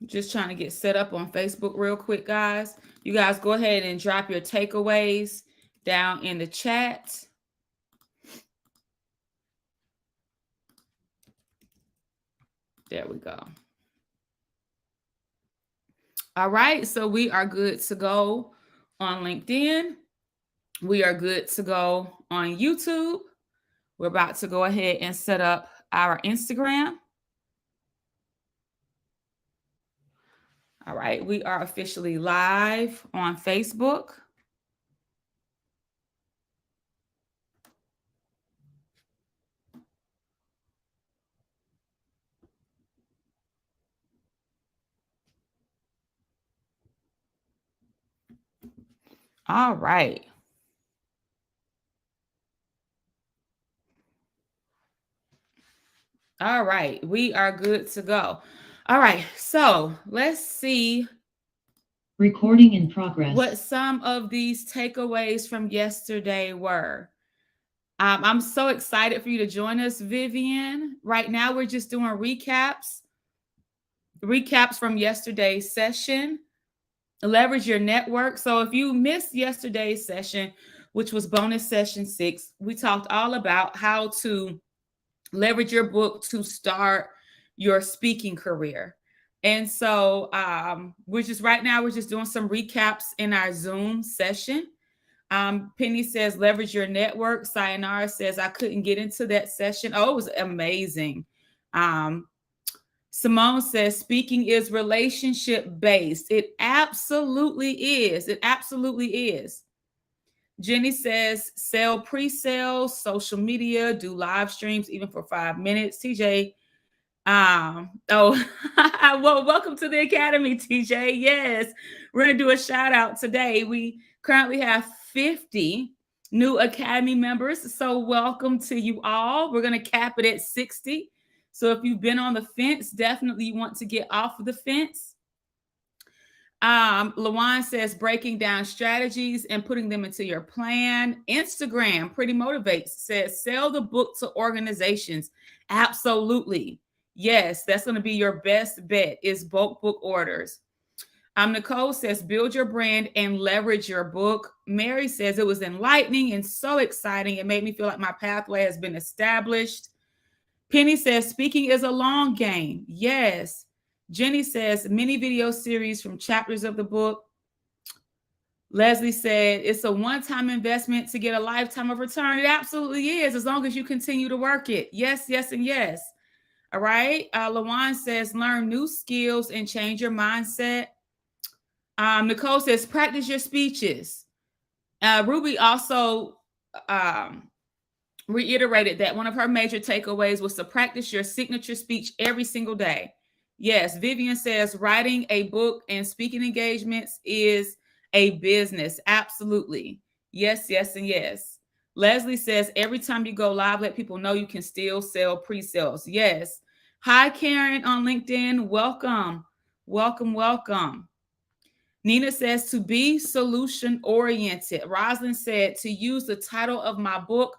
Just trying to get set up on Facebook real quick, guys. You guys go ahead and drop your takeaways down in the chat. There we go. All right, so we are good to go on LinkedIn. We are good to go on YouTube. We're about to go ahead and set up our Instagram. All right, we are officially live on Facebook. All right. All right, we are good to go. All right, so let's see. Recording in progress. What some of these takeaways from yesterday were. I'm so excited for you to join us, Vivian. Right now, we're just doing recaps from yesterday's session. Leverage your network. So if you missed yesterday's session, which was bonus session 6, we talked all about how to leverage your book to start your speaking career. And so we're just doing some recaps in our Zoom session. Penny says, leverage your network. Sayonara says, I couldn't get into that session. Oh, it was amazing. Simone says, speaking is relationship based. It absolutely is. It absolutely is. Jenny says, sell pre-sales, social media, do live streams, even for 5 minutes. TJ, well, welcome to the Academy, TJ. Yes, we're going to do a shout out today. We currently have 50 new Academy members. So welcome to you all. We're going to cap it at 60. So if you've been on the fence, definitely you want to get off of the fence. Lawan says, breaking down strategies and putting them into your plan. Instagram, Pretty Motivates, says, sell the book to organizations. Absolutely. Yes, that's going to be your best bet is bulk book orders. Nicole says, build your brand and leverage your book. Mary says, it was enlightening and so exciting. It made me feel like my pathway has been established. Penny says, speaking is a long game. Yes. Jenny says, mini video series from chapters of the book. Leslie said, it's a one-time investment to get a lifetime of return. It absolutely is, as long as you continue to work it. Yes, yes, and yes. All right. Lawan says, learn new skills and change your mindset. Nicole says, practice your speeches. Ruby also reiterated that one of her major takeaways was to practice your signature speech every single day. Yes, Vivian says writing a book and speaking engagements is a business. Absolutely. Yes, yes, and yes. Leslie says every time you go live, let people know you can still sell pre-sales. Yes. Hi, Karen on LinkedIn. Welcome. Welcome, welcome. Nina says to be solution oriented. Rosalind said to use the title of my book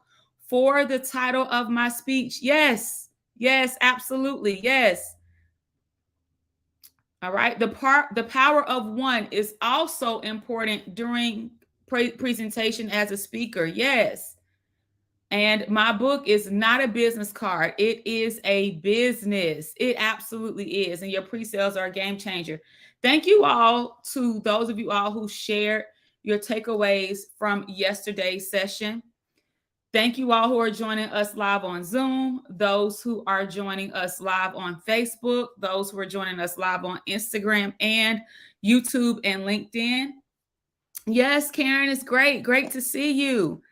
for the title of my speech. Yes, yes, absolutely. Yes. All right. The power of one is also important during presentation as a speaker. Yes. And my book is not a business card. It is a business. It absolutely is. And your pre-sales are a game changer. Thank you all to those of you all who shared your takeaways from yesterday's session. Thank you all who are joining us live on Zoom, those who are joining us live on Facebook, those who are joining us live on Instagram and YouTube and LinkedIn. Yes, Karen, it's great. Great to see you.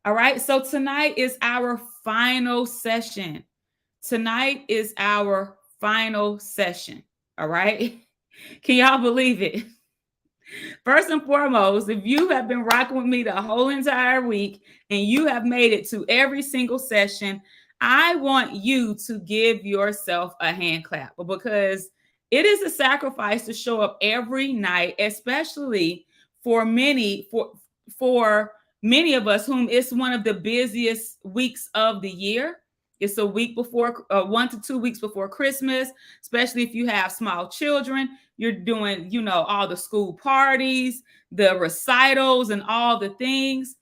All right. So tonight is our final session. Tonight is our final session. All right. Can y'all believe it? First and foremost, if you have been rocking with me the whole entire week and you have made it to every single session, I want you to give yourself a hand clap because it is a sacrifice to show up every night, especially for many of us whom it's one of the busiest weeks of the year. It's a week before, 1 to 2 weeks before Christmas, especially if you have small children. You're doing, all the school parties, the recitals, and all the things.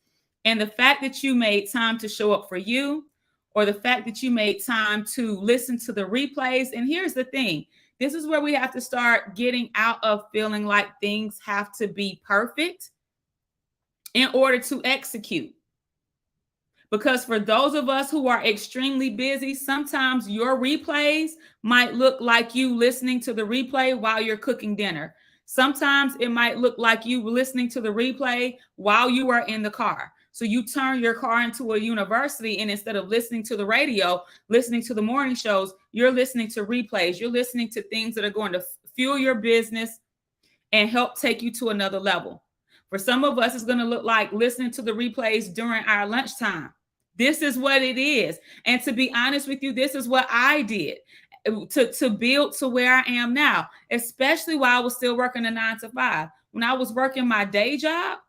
And the fact that you made time to show up for you, or the fact that you made time to listen to the replays. And here's the thing. This is where we have to start getting out of feeling like things have to be perfect in order to execute. Because for those of us who are extremely busy, sometimes your replays might look like you listening to the replay while you're cooking dinner. Sometimes it might look like you listening to the replay while you are in the car. So you turn your car into a university, and instead of listening to the radio, listening to the morning shows, you're listening to replays. You're listening to things that are going to fuel your business and help take you to another level. For some of us, it's going to look like listening to the replays during our lunchtime. This is what it is. And to be honest with you, this is what I did to build to where I am now, especially while I was still working a 9 to 5. When I was working my day job,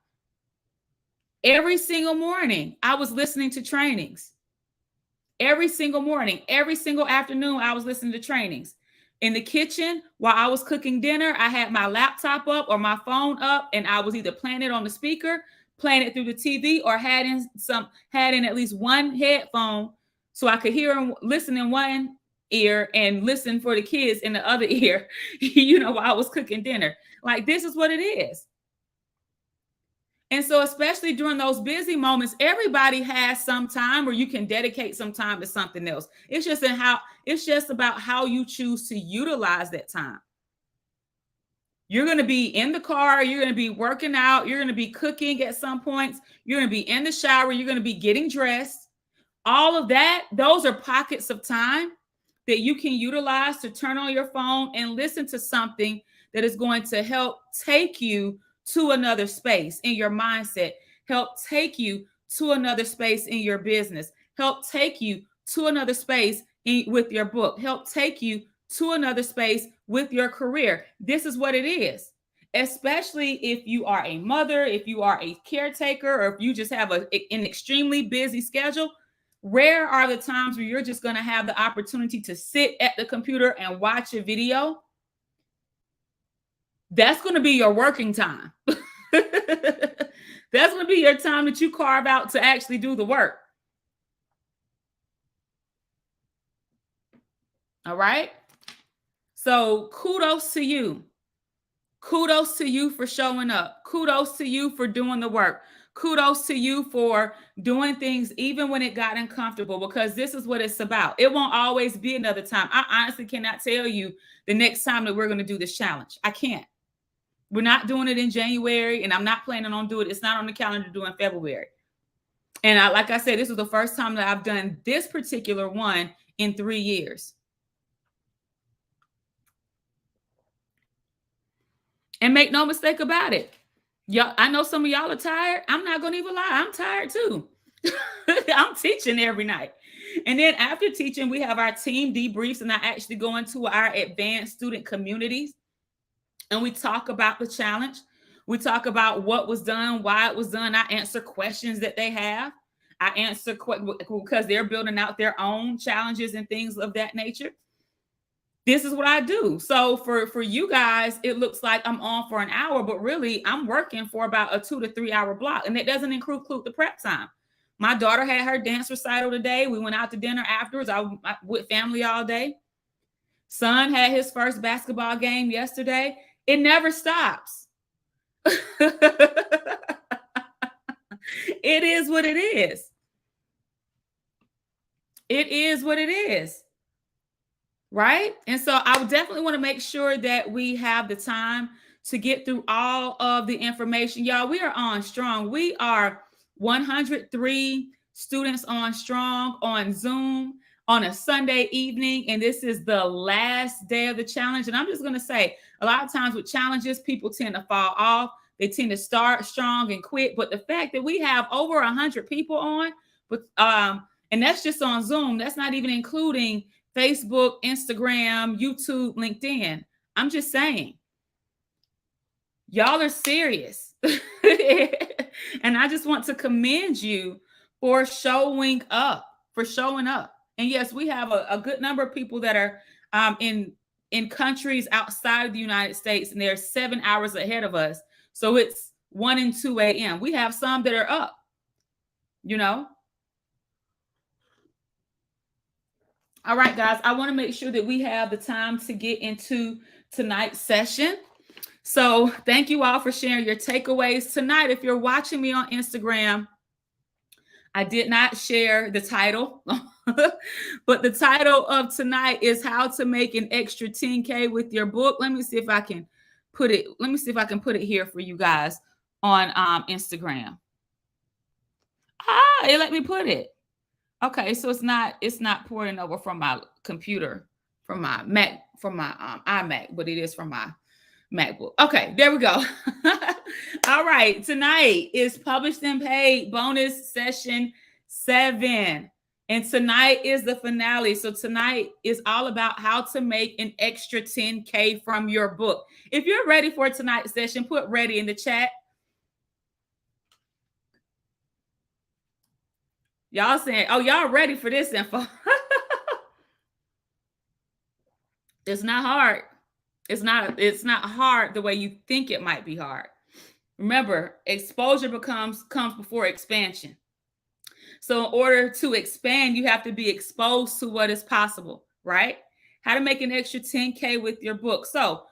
every single morning, I was listening to trainings. Every single morning, every single afternoon, I was listening to trainings. In the kitchen, while I was cooking dinner, I had my laptop up or my phone up, and I was either playing it on the speaker, playing it through the TV, or had in at least one headphone so I could hear and listen in one ear and listen for the kids in the other ear, while I was cooking dinner. Like, this is what it is. And so, especially during those busy moments, everybody has some time where you can dedicate some time to something else. It's just about how you choose to utilize that time. You're going to be in the car. You're going to be working out. You're going to be cooking at some points. You're going to be in the shower. You're going to be getting dressed. All of that, those are pockets of time that you can utilize to turn on your phone and listen to something that is going to help take you to another space in your mindset, help take you to another space in your business, help take you to another space with your book, help take you to another space with your career. This is what it is, especially if you are a mother, if you are a caretaker, or if you just have an extremely busy schedule. Rare are the times where you're just going to have the opportunity to sit at the computer and watch a video. That's going to be your working time. That's going to be your time that you carve out to actually do the work. All right. So kudos to you. Kudos to you for showing up. Kudos to you for doing the work. Kudos to you for doing things even when it got uncomfortable, because this is what it's about. It won't always be another time. I honestly cannot tell you the next time that we're going to do this challenge. I can't. We're not doing it in January, and I'm not planning on doing it. It's not on the calendar to do in February. And like I said, this is the first time that I've done this particular one in 3 years. And make no mistake about it. Y'all, I know some of y'all are tired. I'm not going to even lie. I'm tired too. I'm teaching every night. And then after teaching, we have our team debriefs, and I actually go into our advanced student communities. And we talk about the challenge. We talk about what was done, why it was done. I answer questions that they have. I answer because they're building out their own challenges and things of that nature. This is what I do. So for you guys, it looks like I'm on for an hour, but really I'm working for about a 2 to 3 hour block. And it doesn't include the prep time. My daughter had her dance recital today. We went out to dinner afterwards. I with family all day. Son had his first basketball game yesterday. It never stops. It is what it is. It is what it is. Right? And so I would definitely want to make sure that we have the time to get through all of the information. Y'all, we are on Strong. We are 103 students on Strong on Zoom on a Sunday evening. And this is the last day of the challenge. And I'm just going to say, a lot of times with challenges, people tend to fall off. They tend to start strong and quit. But the fact that we have over 100 people on, and that's just on Zoom, that's not even including Facebook, Instagram, YouTube, LinkedIn. I'm just saying, y'all are serious. And I just want to commend you for showing up, And yes, we have a good number of people that are in countries outside of the United States, and they're 7 hours ahead of us. So it's 1 and 2 a.m. We have some that are up, you know. All right, guys, I want to make sure that we have the time to get into tonight's session. So thank you all for sharing your takeaways tonight. If you're watching me on Instagram, I did not share the title, but the title of tonight is How to Make an Extra 10K with Your Book. Let me see if I can put it. Let me see if I can put it here for you guys on Instagram. It let me put it. Okay, so it's not pouring over from my computer, from my Mac, from my iMac, but it is from my MacBook. Okay, there we go. All right, tonight is Published and Paid bonus session 7. And tonight is the finale. So tonight is all about how to make an extra 10K from your book. If you're ready for tonight's session, put ready in the chat. Y'all saying, oh, y'all ready for this info? It's not hard. It's not hard the way you think it might be hard. Remember, exposure comes before expansion. So in order to expand, you have to be exposed to what is possible, right? How to make an extra 10K with your book. So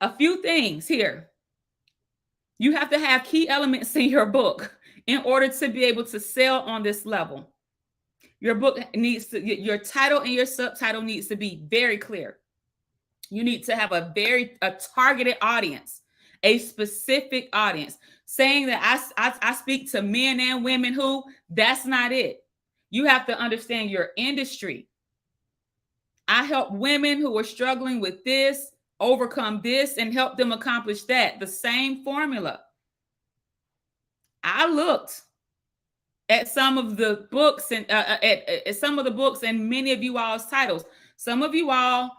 a few things here. You have to have key elements in your book in order to be able to sell on this level. Your book needs to, your title and your subtitle needs to be very clear. You need to have a targeted audience, a specific audience. Saying that I speak to men and women who, that's not it. You have to understand your industry. I help women who are struggling with this, overcome this, and help them accomplish that. The same formula. I looked at some of the books and at some of the books and many of you all's titles. Some of you all,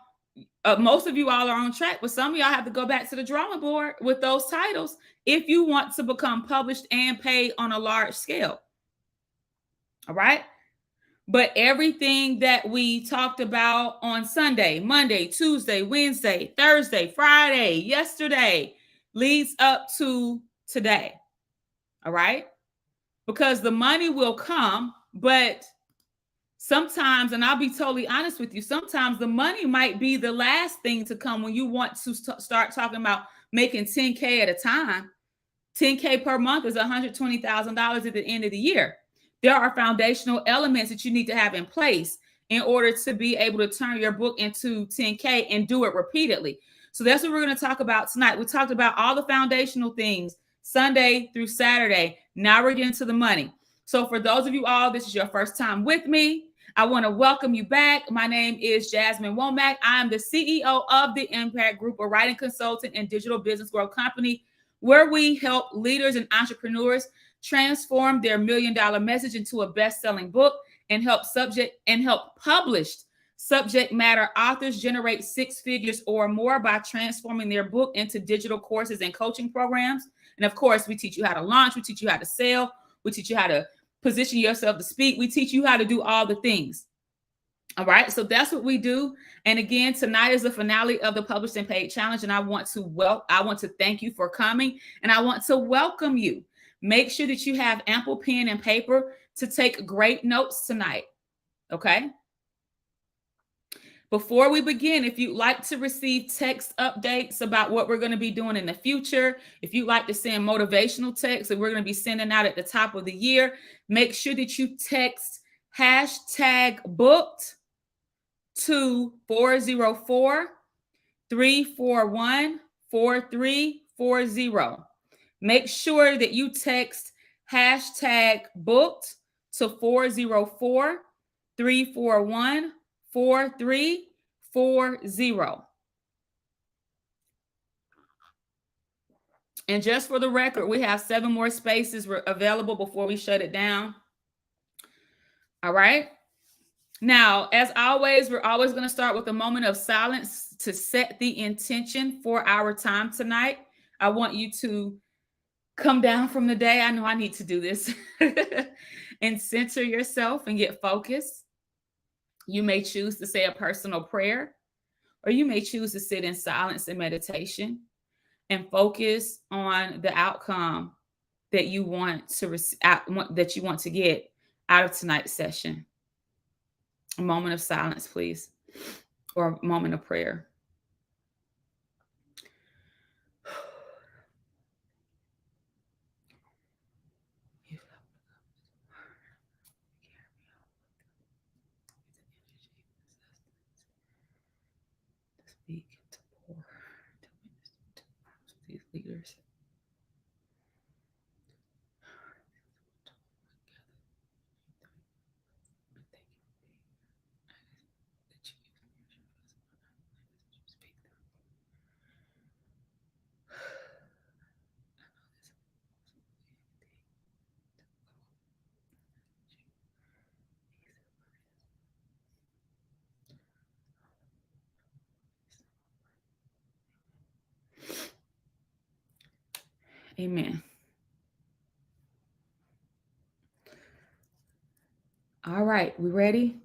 most of you all are on track, but some of y'all have to go back to the drawing board with those titles if you want to become published and paid on a large scale. All right. But everything that we talked about on Sunday, Monday, Tuesday, Wednesday, Thursday, Friday, yesterday leads up to today. All right. Because the money will come, but sometimes, and I'll be totally honest with you, sometimes the money might be the last thing to come when you want to start talking about making 10K at a time. 10K per month is $120,000 at the end of the year. There are foundational elements that you need to have in place in order to be able to turn your book into 10K and do it repeatedly. So that's what we're going to talk about tonight. We talked about all the foundational things Sunday through Saturday. Now we're getting to the money. So for those of you all, this is your first time with me, I want to welcome you back. My name is Jasmine Womack. I am the CEO of the Impact Group, a writing consultant and digital business growth company where we help leaders and entrepreneurs transform their $1 million message into a best-selling book and help published subject matter authors generate 6 figures or more by transforming their book into digital courses and coaching programs. And of course, we teach you how to launch, we teach you how to sell, we teach you how to position yourself to speak. We teach you how to do all the things. All right. So that's what we do. And again, tonight is the finale of the Published and Paid Challenge. And I want to thank you for coming. And I want to welcome you. Make sure that you have ample pen and paper to take great notes tonight. Okay. Before we begin, if you'd like to receive text updates about what we're going to be doing in the future, if you'd like to send motivational texts that we're going to be sending out at the top of the year, make sure that you text #booked to 404-341-4340. Make sure that you text #booked to 404-341-4340. And just for the record, we have 7 more spaces available before we shut it down. All right. Now, as always, we're always going to start with a moment of silence to set the intention for our time tonight. I want you to come down from the day. I know I need to do this and center yourself and get focused. You may choose to say a personal prayer, or you may choose to sit in silence and meditation and focus on the outcome that you want to that you want to get out of tonight's session. A moment of silence, please, or a moment of prayer. Speak to pour to these leaders. Amen. All right, we ready?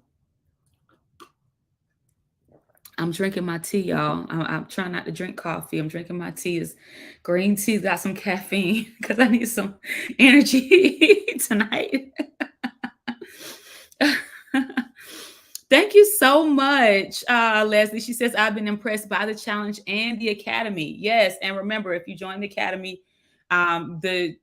I'm drinking my tea, y'all. I'm trying not to drink coffee. I'm drinking my tea. It's green tea, got some caffeine because I need some energy tonight. Thank you so much, Leslie. She says, I've been impressed by the challenge and the academy. Yes. And remember, if you join the academy, the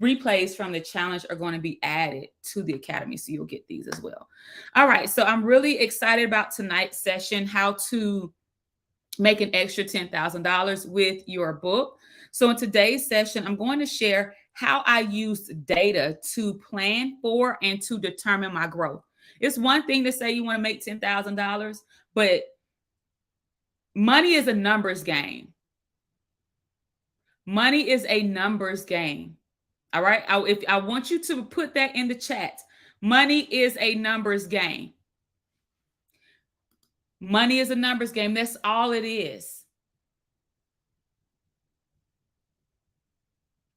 replays from the challenge are going to be added to the academy. So you'll get these as well. All right. So I'm really excited about tonight's session, how to make an extra $10,000 with your book. So in today's session, I'm going to share how I used data to plan for and to determine my growth. It's one thing to say you want to make $10,000, but money is a numbers game. Money is a numbers game. All right. I want you to put that in the chat. Money is a numbers game. Money is a numbers game. That's all it is.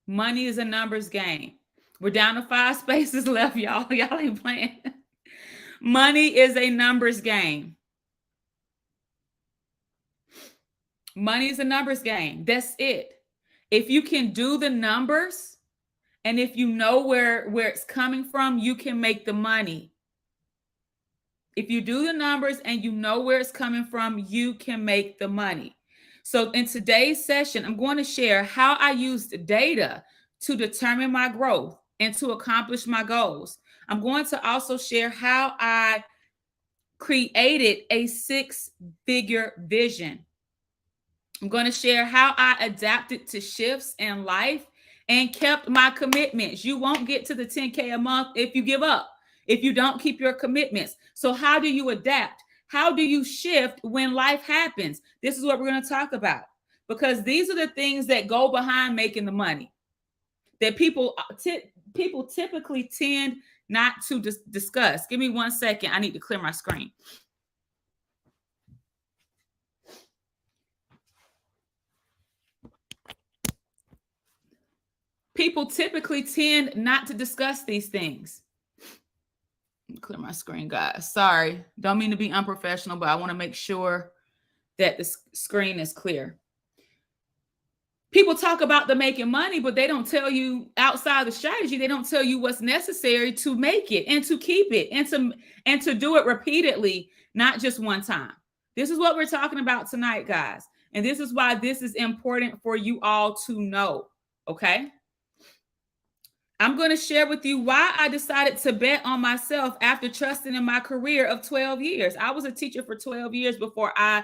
Money is a numbers game. We're down to 5 spaces left, y'all. Y'all ain't playing. Money is a numbers game. Money is a numbers game. That's it. If you can do the numbers and if you know where it's coming from, you can make the money. If you do the numbers and you know where it's coming from, you can make the money. So in today's session, I'm going to share how I used data to determine my growth and to accomplish my goals. I'm going to also share how I created a 6-figure vision. I'm going to share how I adapted to shifts in life and kept my commitments. You won't get to the 10K a month if you give up, if you don't keep your commitments. So how do you adapt? How do you shift when life happens? This is what we're going to talk about, because these are the things that go behind making the money that people typically tend not to discuss. Give me 1 second. I need to clear my screen. People typically tend not to discuss these things. Clear my screen, guys. Sorry. Don't mean to be unprofessional, but I want to make sure that the screen is clear. People talk about the making money, but they don't tell you outside the strategy. They don't tell you what's necessary to make it and to keep it and to do it repeatedly, not just one time. This is what we're talking about tonight, guys. And this is why this is important for you all to know. Okay. I'm going to share with you why I decided to bet on myself after trusting in my career of 12 years. I was a teacher for 12 years before I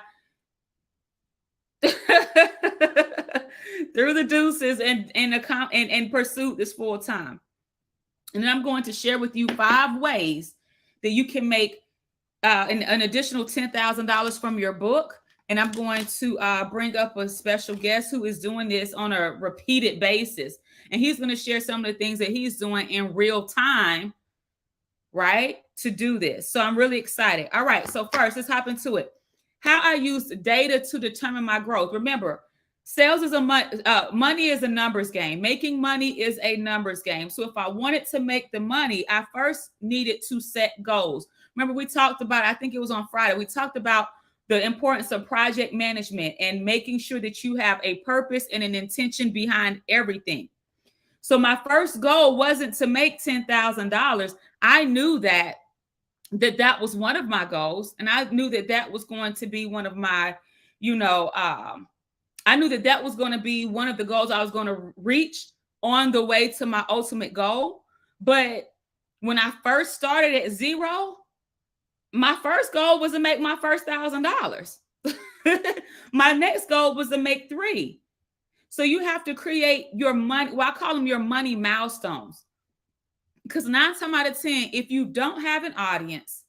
threw the deuces and pursued this full time. And then I'm going to share with you 5 ways that you can make an additional $10,000 from your book. And I'm going to bring up a special guest who is doing this on a repeated basis. And he's going to share some of the things that he's doing in real time, right, to do this. So I'm really excited. All right. So first, let's hop into it. How I use data to determine my growth. Remember, sales is money is a numbers game. Making money is a numbers game. So if I wanted to make the money, I first needed to set goals. Remember, we talked about, I think it was on Friday, we talked about the importance of project management and making sure that you have a purpose and an intention behind everything. So my first goal wasn't to make $10,000. I knew that was one of my goals. And I knew that was going to be one of my, I knew that was going to be one of the goals I was going to reach on the way to my ultimate goal. But when I first started at zero, my first goal was to make my first $1,000. My next goal was to make $3,000. So you have to create your money. Well, I call them your money milestones. Because 9 times out of 10, if you don't have an audience,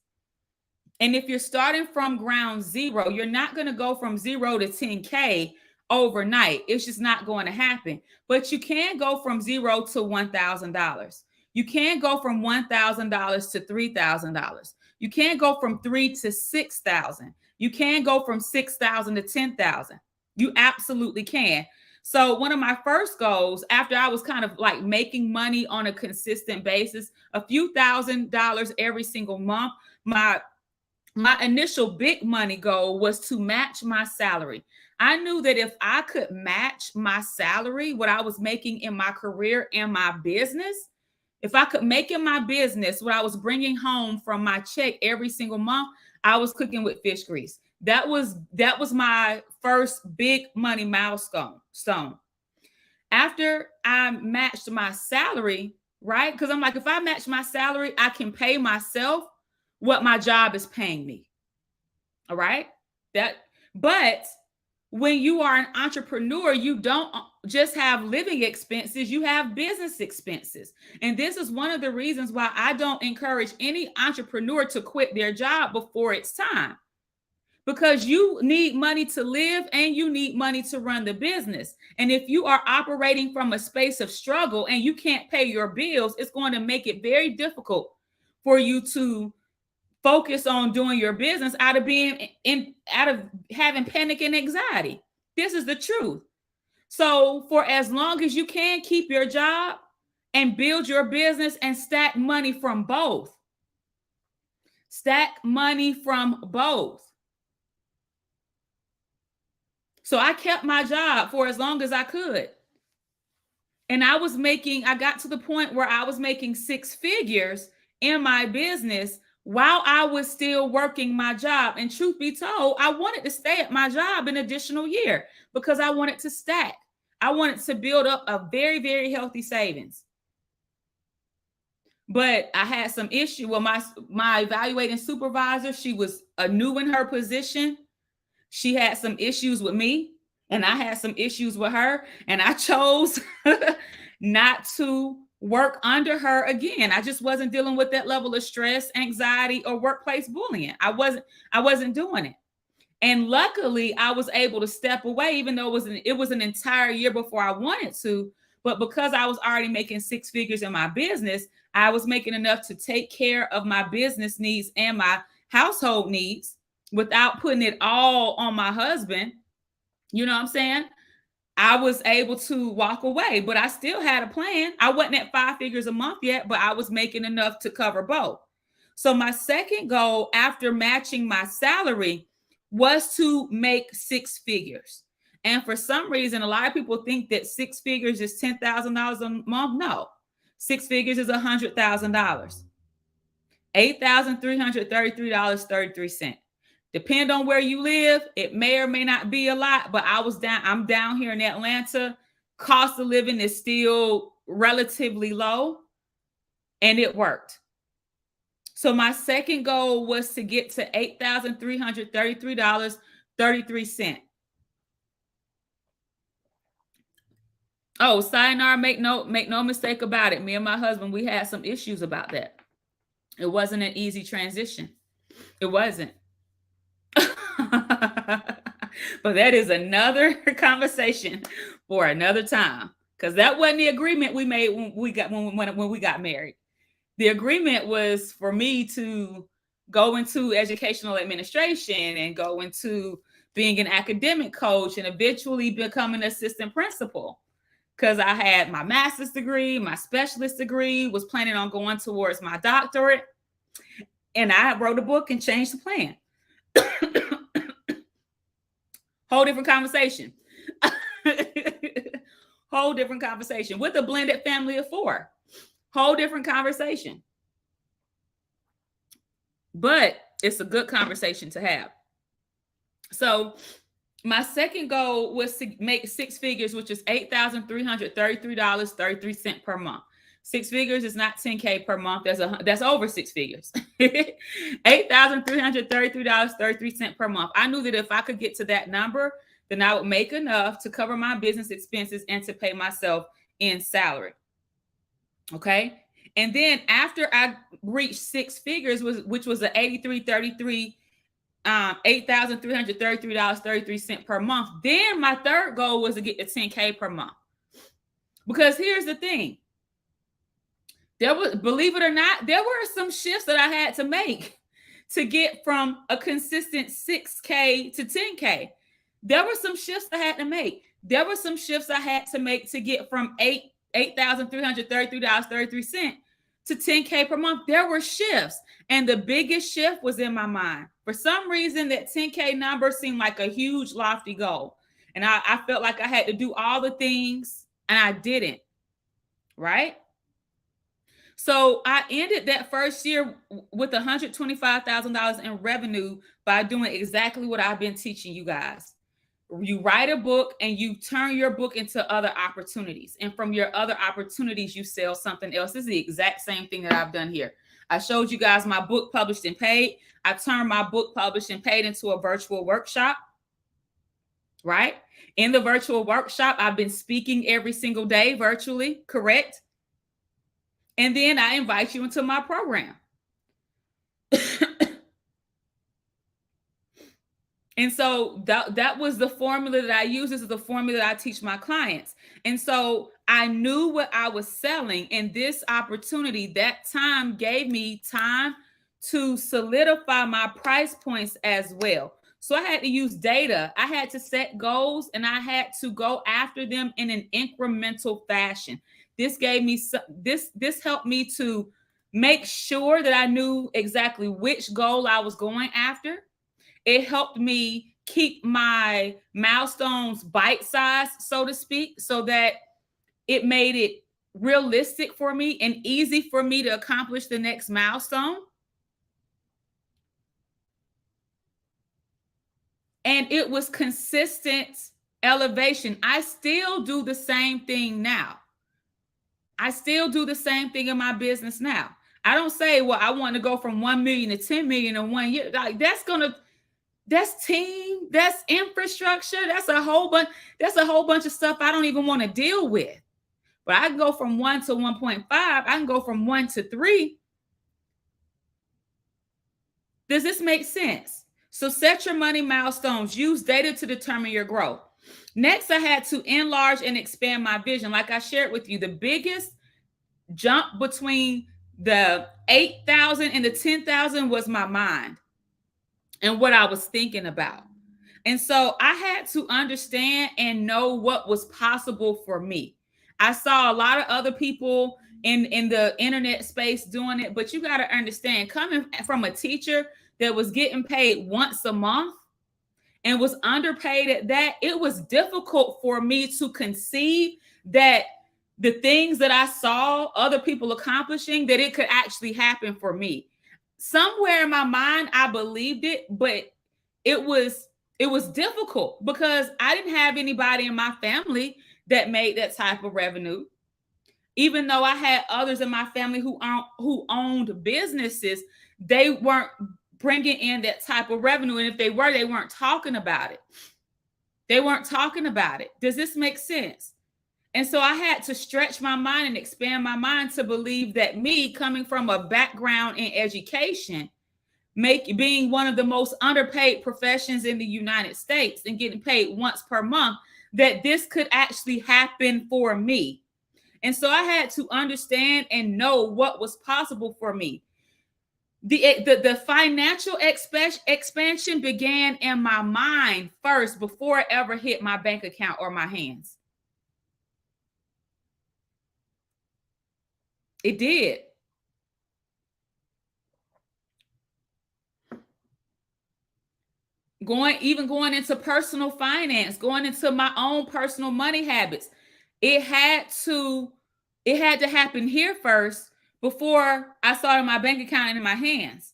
and if you're starting from ground zero, you're not going to go from 0 to 10K overnight. It's just not going to happen. But you can go from 0 to $1,000. You can go from $1,000 to $3,000. You can go from $3,000 to $6,000. You can go from $6,000 to $10,000. You absolutely can. So one of my first goals, after I was kind of like making money on a consistent basis, a few $1,000s every single month, my initial big money goal was to match my salary. I knew that if I could match my salary, what I was making in my career and my business, if I could make in my business what I was bringing home from my check every single month, I was cooking with fish grease. That was my first big money milestone. After I matched my salary, right? Because I'm like, if I match my salary, I can pay myself what my job is paying me. All right. But when you are an entrepreneur, you don't just have living expenses, you have business expenses. And this is one of the reasons why I don't encourage any entrepreneur to quit their job before it's time. Because you need money to live and you need money to run the business. And if you are operating from a space of struggle and you can't pay your bills, it's going to make it very difficult for you to focus on doing your business out of having panic and anxiety. This is the truth. So for as long as you can, keep your job and build your business and stack money from both. Stack money from both. So I kept my job for as long as I could. And I got to the point where I was making 6 figures in my business while I was still working my job. And truth be told, I wanted to stay at my job an additional year because I wanted to stack. I wanted to build up a very, very healthy savings. But I had some issue with my evaluating supervisor. She was new in her position. She had some issues with me and I had some issues with her. And I chose not to work under her again. I just wasn't dealing with that level of stress, anxiety, or workplace bullying. I wasn't doing it. And luckily, I was able to step away, even though it was an entire year before I wanted to. But because I was already making 6 figures in my business, I was making enough to take care of my business needs and my household needs without putting it all on my husband. You know what I'm saying? I was able to walk away, but I still had a plan. I wasn't at 5 figures a month yet, but I was making enough to cover both. So my second goal after matching my salary was to make 6 figures. And for some reason, a lot of people think that 6 figures is $10,000 a month. No, 6 figures is $100,000. $8,333.33. Depend on where you live. It may or may not be a lot, but I'm down here in Atlanta. Cost of living is still relatively low, and it worked. So my second goal was to get to $8,333.33. Oh, sayonara, make no mistake about it. Me and my husband, we had some issues about that. It wasn't an easy transition. It wasn't. But that is another conversation for another time, because that wasn't the agreement we made when we got married. The agreement was for me to go into educational administration and go into being an academic coach and eventually become an assistant principal, because I had my master's degree, my specialist degree, was planning on going towards my doctorate. And I wrote a book and changed the plan. Whole different conversation. Whole different conversation with a blended family of 4. Whole different conversation. But it's a good conversation to have. So my second goal was to make 6 figures, which is $8,333.33 per month. 6 figures is not 10K per month. That's over 6 figures. $8,333.33 per month. I knew that if I could get to that number, then I would make enough to cover my business expenses and to pay myself in salary. Okay. And then after I reached 6 figures, which was $8,333.33 per month. Then my third goal was to get to 10K per month. Because here's the thing. Believe it or not, there were some shifts that I had to make to get from a consistent 6K to 10K. There were some shifts I had to make. There were some shifts I had to make to get from $8,333.33 to 10K per month. There were shifts. And the biggest shift was in my mind. For some reason, that 10K number seemed like a huge, lofty goal. And I felt like I had to do all the things, and I didn't. Right? So I ended that first year with $125,000 in revenue by doing exactly what I've been teaching you guys. You write a book and you turn your book into other opportunities. And from your other opportunities, you sell something else. This is the exact same thing that I've done here. I showed you guys my book published and paid. I turned my book published and paid into a virtual workshop, right? In the virtual workshop, I've been speaking every single day virtually, correct? And then I invite you into my program. And so that was the formula that I use. This is the formula that I teach my clients. And so I knew what I was selling. And this opportunity, that time gave me time to solidify my price points as well. So I had to use data. I had to set goals and I had to go after them in an incremental fashion. This gave me this helped me to make sure that I knew exactly which goal I was going after. It helped me keep my milestones bite-sized, so to speak, so that it made it realistic for me and easy for me to accomplish the next milestone. And it was consistent elevation. I still do the same thing now. I still do the same thing in my business now. I don't say, well, I want to go from 1 million to 10 million in 1 year. Like that's team, that's infrastructure, that's a whole bunch of stuff I don't even want to deal with. But I can go from 1 to 1.5. I can go from 1 to 3. Does this make sense? So set your money milestones. Use data to determine your growth. Next, I had to enlarge and expand my vision. Like I shared with you, the biggest jump between the 8,000 and the 10,000 was my mind and what I was thinking about. And so I had to understand and know what was possible for me. I saw a lot of other people in the internet space doing it, but you got to understand, coming from a teacher that was getting paid once a month and was underpaid at that, it was difficult for me to conceive that the things that I saw other people accomplishing, that it could actually happen for me. Somewhere in my mind, I believed it, but it was difficult because I didn't have anybody in my family that made that type of revenue. Even though I had others in my family who owned businesses, they weren't bringing in that type of revenue. And if they were, they weren't talking about it. They weren't talking about it. Does this make sense? And so I had to stretch my mind and expand my mind to believe that me, coming from a background in education, being one of the most underpaid professions in the United States and getting paid once per month, that this could actually happen for me. And so I had to understand and know what was possible for me. The financial expansion began in my mind first before it ever hit my bank account or my hands. It did. going into personal finance, going into my own personal money habits. It had to happen here first before I started my bank account in my hands.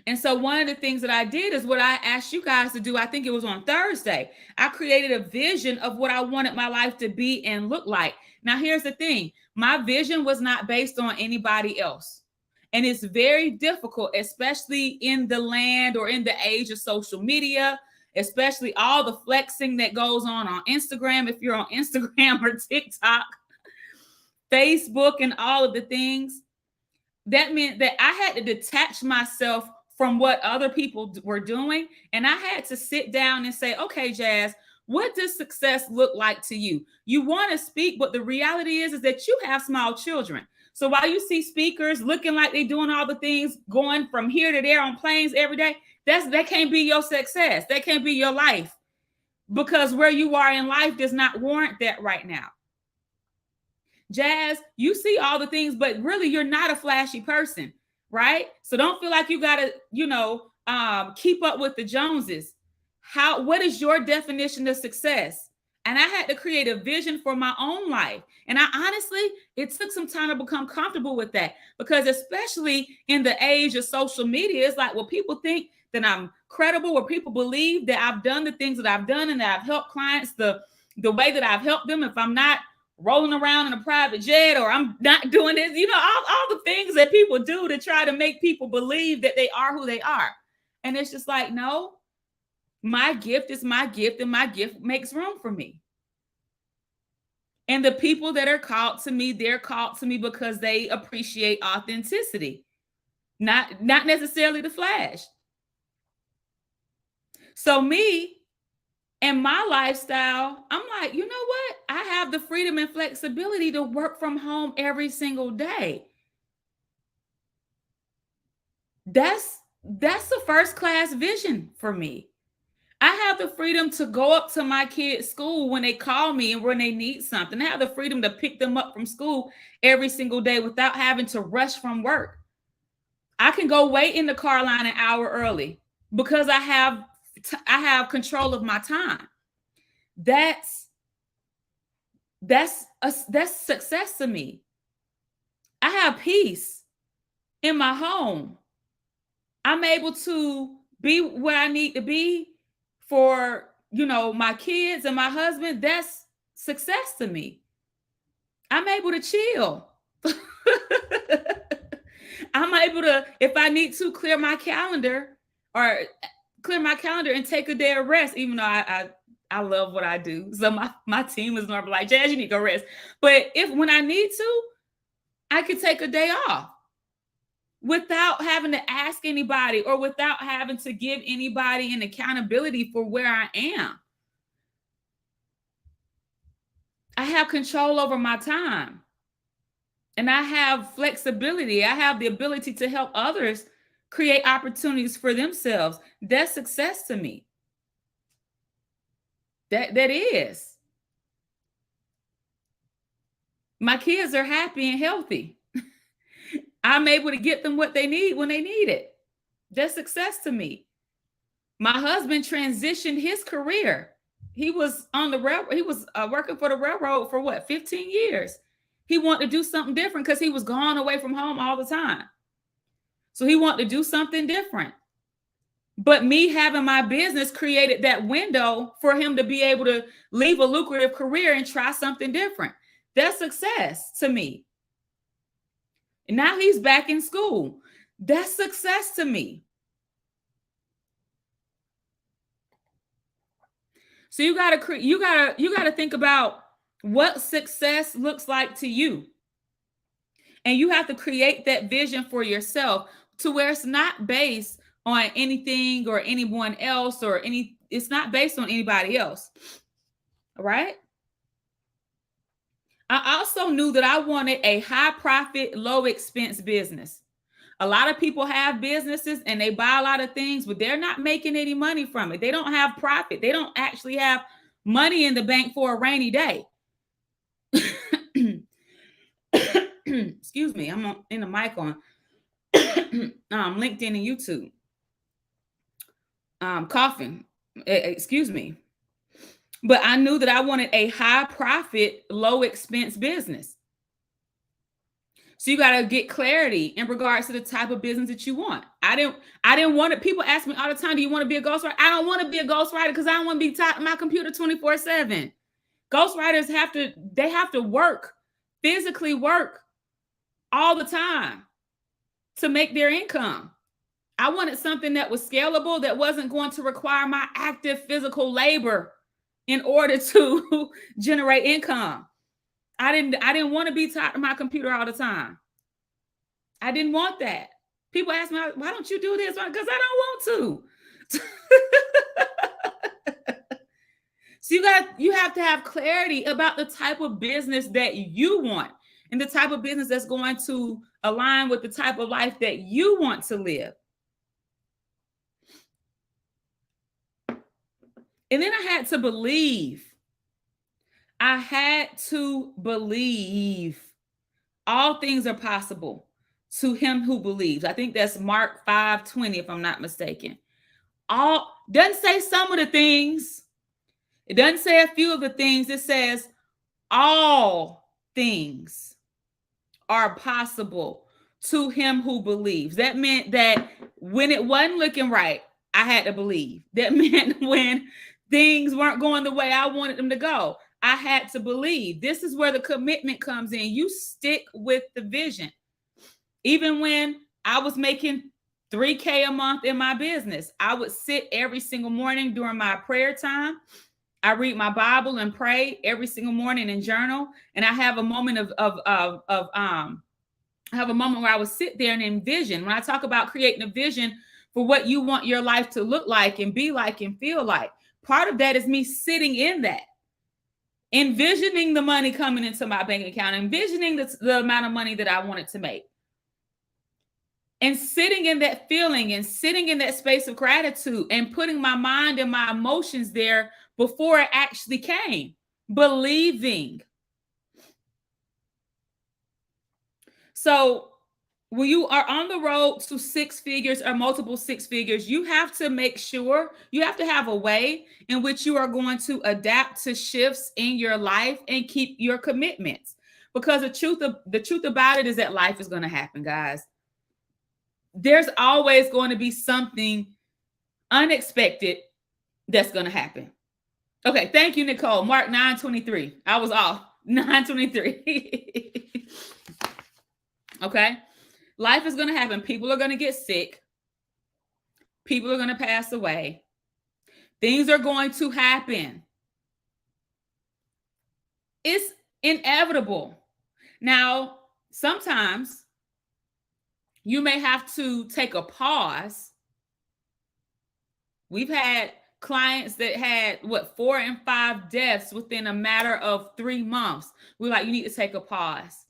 And so one of the things that I did is what I asked you guys to do. I think it was on Thursday. I created a vision of what I wanted my life to be and look like. Now, here's the thing. My vision was not based on anybody else. And it's very difficult, especially in the land or in the age of social media, especially all the flexing that goes on Instagram. If you're on Instagram or TikTok, Facebook, and all of the things, that meant that I had to detach myself from what other people were doing. And I had to sit down and say, okay, Jazz, what does success look like to you? You want to speak, but the reality is that you have small children. So while you see speakers looking like they're doing all the things, going from here to there on planes every day, that can't be your success. That can't be your life, because where you are in life does not warrant that right now. Jazz, you see all the things, but really you're not a flashy person, right? So don't feel like you gotta, keep up with the Joneses. What is your definition of success? And I had to create a vision for my own life. And it took some time to become comfortable with that, because especially in the age of social media, it's like, well, people think that I'm credible, or people believe that I've done the things that I've done and that I've helped clients the way that I've helped them. If I'm not rolling around in a private jet, or I'm not doing this, all the things that people do to try to make people believe that they are who they are. And it's just like, no, my gift is my gift, and my gift makes room for me. And the people that are called to me, they're called to me because they appreciate authenticity, not necessarily the flash. So me and my lifestyle, I'm like, you know what? I have the freedom and flexibility to work from home every single day. That's a first class vision for me. I have the freedom to go up to my kids' school when they call me and when they need something. I have the freedom to pick them up from school every single day without having to rush from work. I can go wait in the car line an hour early because I have control of my time. That's success to me. I have peace in my home. I'm able to be where I need to be for, my kids and my husband. That's success to me. I'm able to chill. I'm able to, if I need to, clear my calendar and take a day of rest, even though I love what I do. So my team is normally like, Jazz, you need to go rest. But when I need to, I could take a day off without having to ask anybody, or without having to give anybody an accountability for where I am. I have control over my time, and I have flexibility. I have the ability to help others create opportunities for themselves. That's success to me. That is. My kids are happy and healthy. I'm able to get them what they need when they need it. That's success to me. My husband transitioned his career. He was on the railroad. He was working for the railroad for 15 years. He wanted to do something different because he was gone away from home all the time. So he wanted to do something different. But me having my business created that window for him to be able to leave a lucrative career and try something different. That's success to me. And now he's back in school. That's success to me. So you gotta think about what success looks like to you. And you have to create that vision for yourself to where it's not based on anything or anyone else it's not based on anybody else. All right. I also knew that I wanted a high profit, low expense business. A lot of people have businesses and they buy a lot of things, but they're not making any money from it. They don't have profit. They don't actually have money in the bank for a rainy day. Excuse me, I'm in the mic on LinkedIn and YouTube. coughing, excuse me. But I knew that I wanted a high profit, low expense business. So you got to get clarity in regards to the type of business that you want. I didn't want it. People ask me all the time, do you want to be a ghostwriter? I don't want to be a ghostwriter because I don't want to be tied to my computer 24/7. Ghostwriters have to work, physically work all the time to make their income. I wanted something that was scalable, that wasn't going to require my active physical labor in order to generate income. I didn't want to be tied to my computer all the time. I didn't want that. People ask me, why don't you do this? Because I don't want to. So you have to have clarity about the type of business that you want and the type of business that's going to align with the type of life that you want to live. And then I had to believe. I had to believe all things are possible to him who believes. I think that's Mark 5:20, if I'm not mistaken. Doesn't say some of the things. It doesn't say a few of the things. It says all things are possible to him who believes. That meant that when it wasn't looking right, I had to believe. That meant when things weren't going the way I wanted them to go, I had to believe. This is where the commitment comes in. You stick with the vision. Even when I was making $3K a month in my business, I would sit every single morning during my prayer time. I read my Bible and pray every single morning and journal. And I have a moment I have a moment where I would sit there and envision. When I talk about creating a vision for what you want your life to look like and be like and feel like, part of that is me sitting in that, envisioning the money coming into my bank account, envisioning the amount of money that I wanted to make. And sitting in that feeling and sitting in that space of gratitude and putting my mind and my emotions there before it actually came, believing. So when you are on the road to 6 figures or multiple 6 figures, you have to make sure, you have to have a way in which you are going to adapt to shifts in your life and keep your commitments. Because the truth about it is that life is going to happen, guys. There's always going to be something unexpected that's going to happen. Okay, thank you, Nicole. Mark 9:23. I was off. 9:23. Okay. Life is going to happen. People are going to get sick. People are going to pass away. Things are going to happen. It's inevitable. Now, sometimes you may have to take a pause. We've had clients that had 4 and 5 deaths within a matter of 3 months. We're like, you need to take a pause.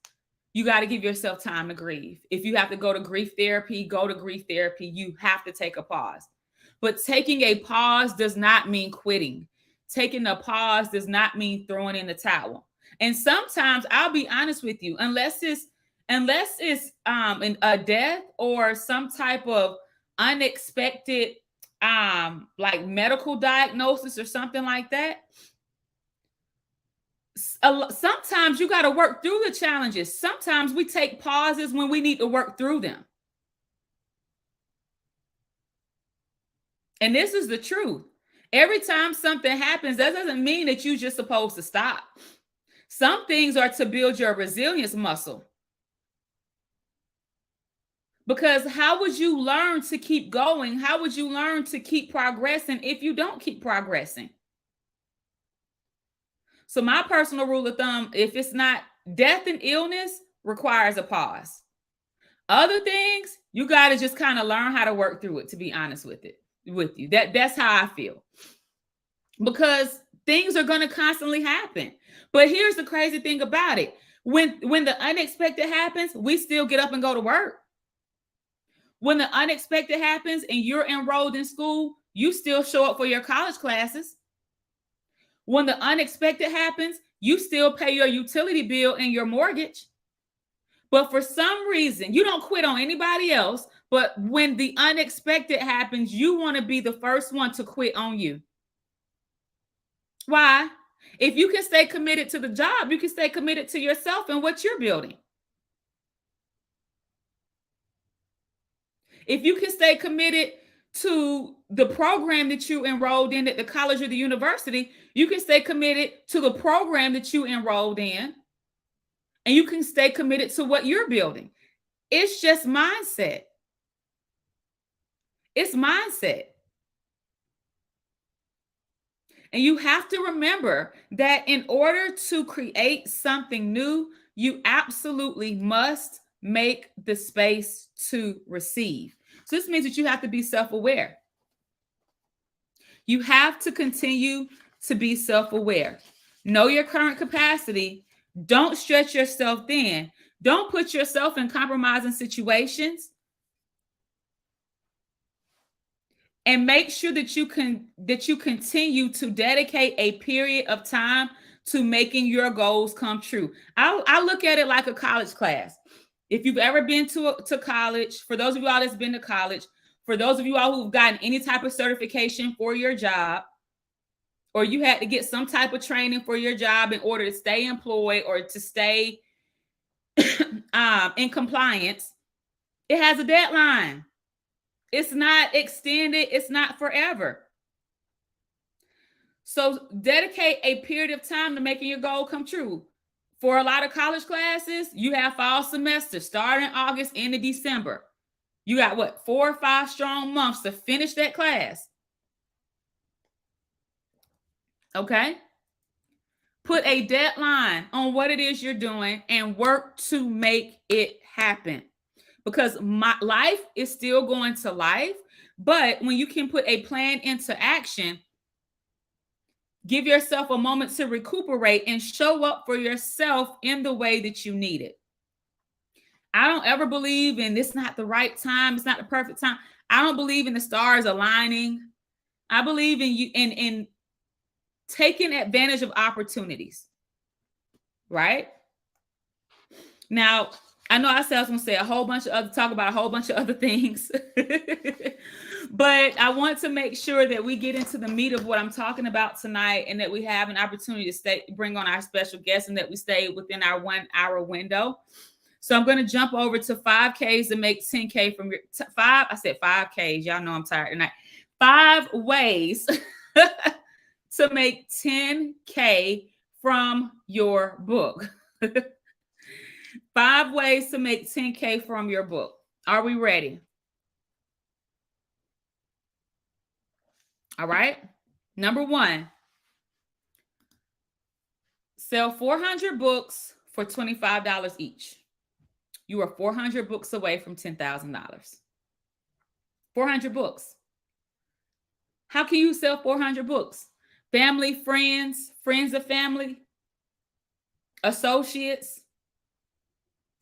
You got to give yourself time to grieve. If you have to go to grief therapy, go to grief therapy. You have to take a pause. But taking a pause does not mean quitting. Taking a pause does not mean throwing in the towel. And sometimes, I'll be honest with you, unless it's a death or some type of unexpected like medical diagnosis or something like that, sometimes you got to work through the challenges. Sometimes we take pauses when we need to work through them. And this is the truth. Every time something happens, that doesn't mean that you're just supposed to stop. Some things are to build your resilience muscle. Because how would you learn to keep going? How would you learn to keep progressing if you don't keep progressing? So my personal rule of thumb, if it's not death and illness, requires a pause. Other things, you got to just kind of learn how to work through it, to be honest with you. That's how I feel. Because things are going to constantly happen. But here's the crazy thing about it. When the unexpected happens, we still get up and go to work. When the unexpected happens and you're enrolled in school, you still show up for your college classes. When the unexpected happens, you still pay your utility bill and your mortgage. But for some reason, you don't quit on anybody else. But when the unexpected happens, you want to be the first one to quit on you. Why? If you can stay committed to the job, you can stay committed to yourself and what you're building. If you can stay committed to the program that you enrolled in at the college or the university, you can stay committed to the program that you enrolled in, and you can stay committed to what you're building. It's just mindset. It's mindset. And you have to remember that in order to create something new, you absolutely must make the space to receive. So this means that you have to be self-aware. You have to continue to be self-aware. Know your current capacity. Don't stretch yourself thin. Don't put yourself in compromising situations. And make sure that you continue to dedicate a period of time to making your goals come true. I look at it like a college class. If you've ever been to college, for those of you all that's been to college, for those of you all who've gotten any type of certification for your job, or you had to get some type of training for your job in order to stay employed or to stay in compliance, it has a deadline. It's not extended. It's not forever. So dedicate a period of time to making your goal come true. For a lot of college classes, you have fall semester starting August, end of December. You got what, 4 or 5 strong months to finish that class. Okay? Put a deadline on what it is you're doing and work to make it happen. Because my life is still going to life, but when you can put a plan into action, give yourself a moment to recuperate and show up for yourself in the way that you need it. I don't ever believe in this not the right time, it's not the perfect time. I don't believe in the stars aligning. I believe in you in taking advantage of opportunities. Right? Now, I know I said I was going to say talk about a whole bunch of other things, but I want to make sure that we get into the meat of what I'm talking about tonight, and that we have an opportunity to bring on our special guest, and that we stay within our 1 hour window. So I'm going to jump over to 5Ks to make 10K from your I said 5Ks. Y'all know I'm tired tonight. 5 ways to make 10K from your book. 5 ways to make 10K from your book. Are we ready? All right. Number 1, sell 400 books for $25 each. You are 400 books away from $10,000. 400 books. How can you sell 400 books? Family, friends of family, associates,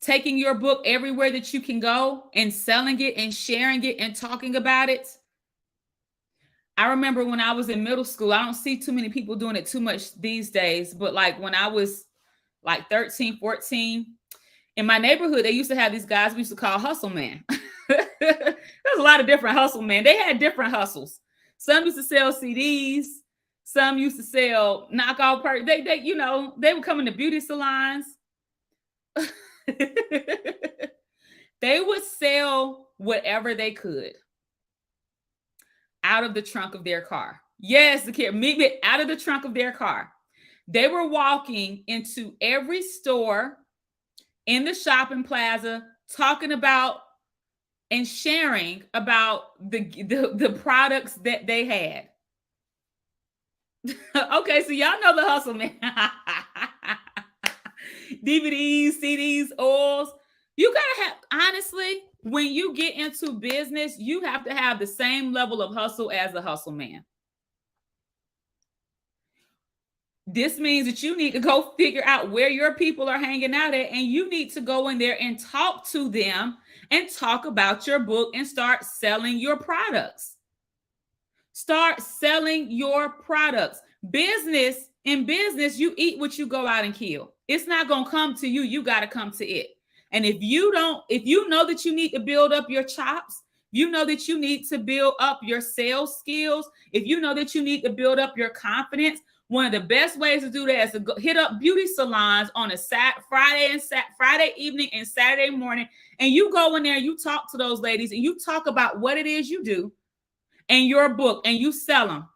taking your book everywhere that you can go and selling it and sharing it and talking about it. I remember when I was in middle school, I don't see too many people doing it too much these days, but like when I was like 13, 14, in my neighborhood, they used to have these guys we used to call hustle man. There's a lot of different hustle men. They had different hustles. Some used to sell CDs. Some used to sell knockoff parts. They would come into beauty salons. They would sell whatever they could out of the trunk of their car. Yes, the kid, meet me out of the trunk of their car. They were walking into every store in the shopping plaza, talking about and sharing about the products that they had. Okay, so y'all know the hustle, man. DVDs, CDs, oils. You gotta have, honestly, when you get into business, you have to have the same level of hustle as the hustle man. This means that you need to go figure out where your people are hanging out at, and you need to go in there and talk to them and talk about your book and start selling your products. Start selling your products. In business, you eat what you go out and kill. It's not going to come to you. You got to come to it. And if you know that you need to build up your chops, you know that you need to build up your sales skills, if you know that you need to build up your confidence, one of the best ways to do that is to go hit up beauty salons on a Friday evening and Saturday morning. And you go in there, you talk to those ladies and you talk about what it is you do and your book, and you sell them.